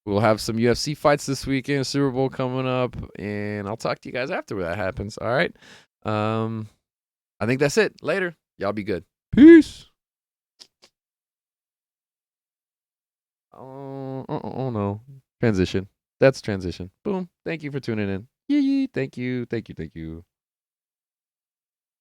we'll have some UFC fights this weekend. Super Bowl coming up, and I'll talk to you guys after that happens. All right. I think that's it. Later. Y'all be good. Peace. Oh no. Transition. That's transition. Boom. Thank you for tuning in. Yee. Thank you. Thank you. Thank you.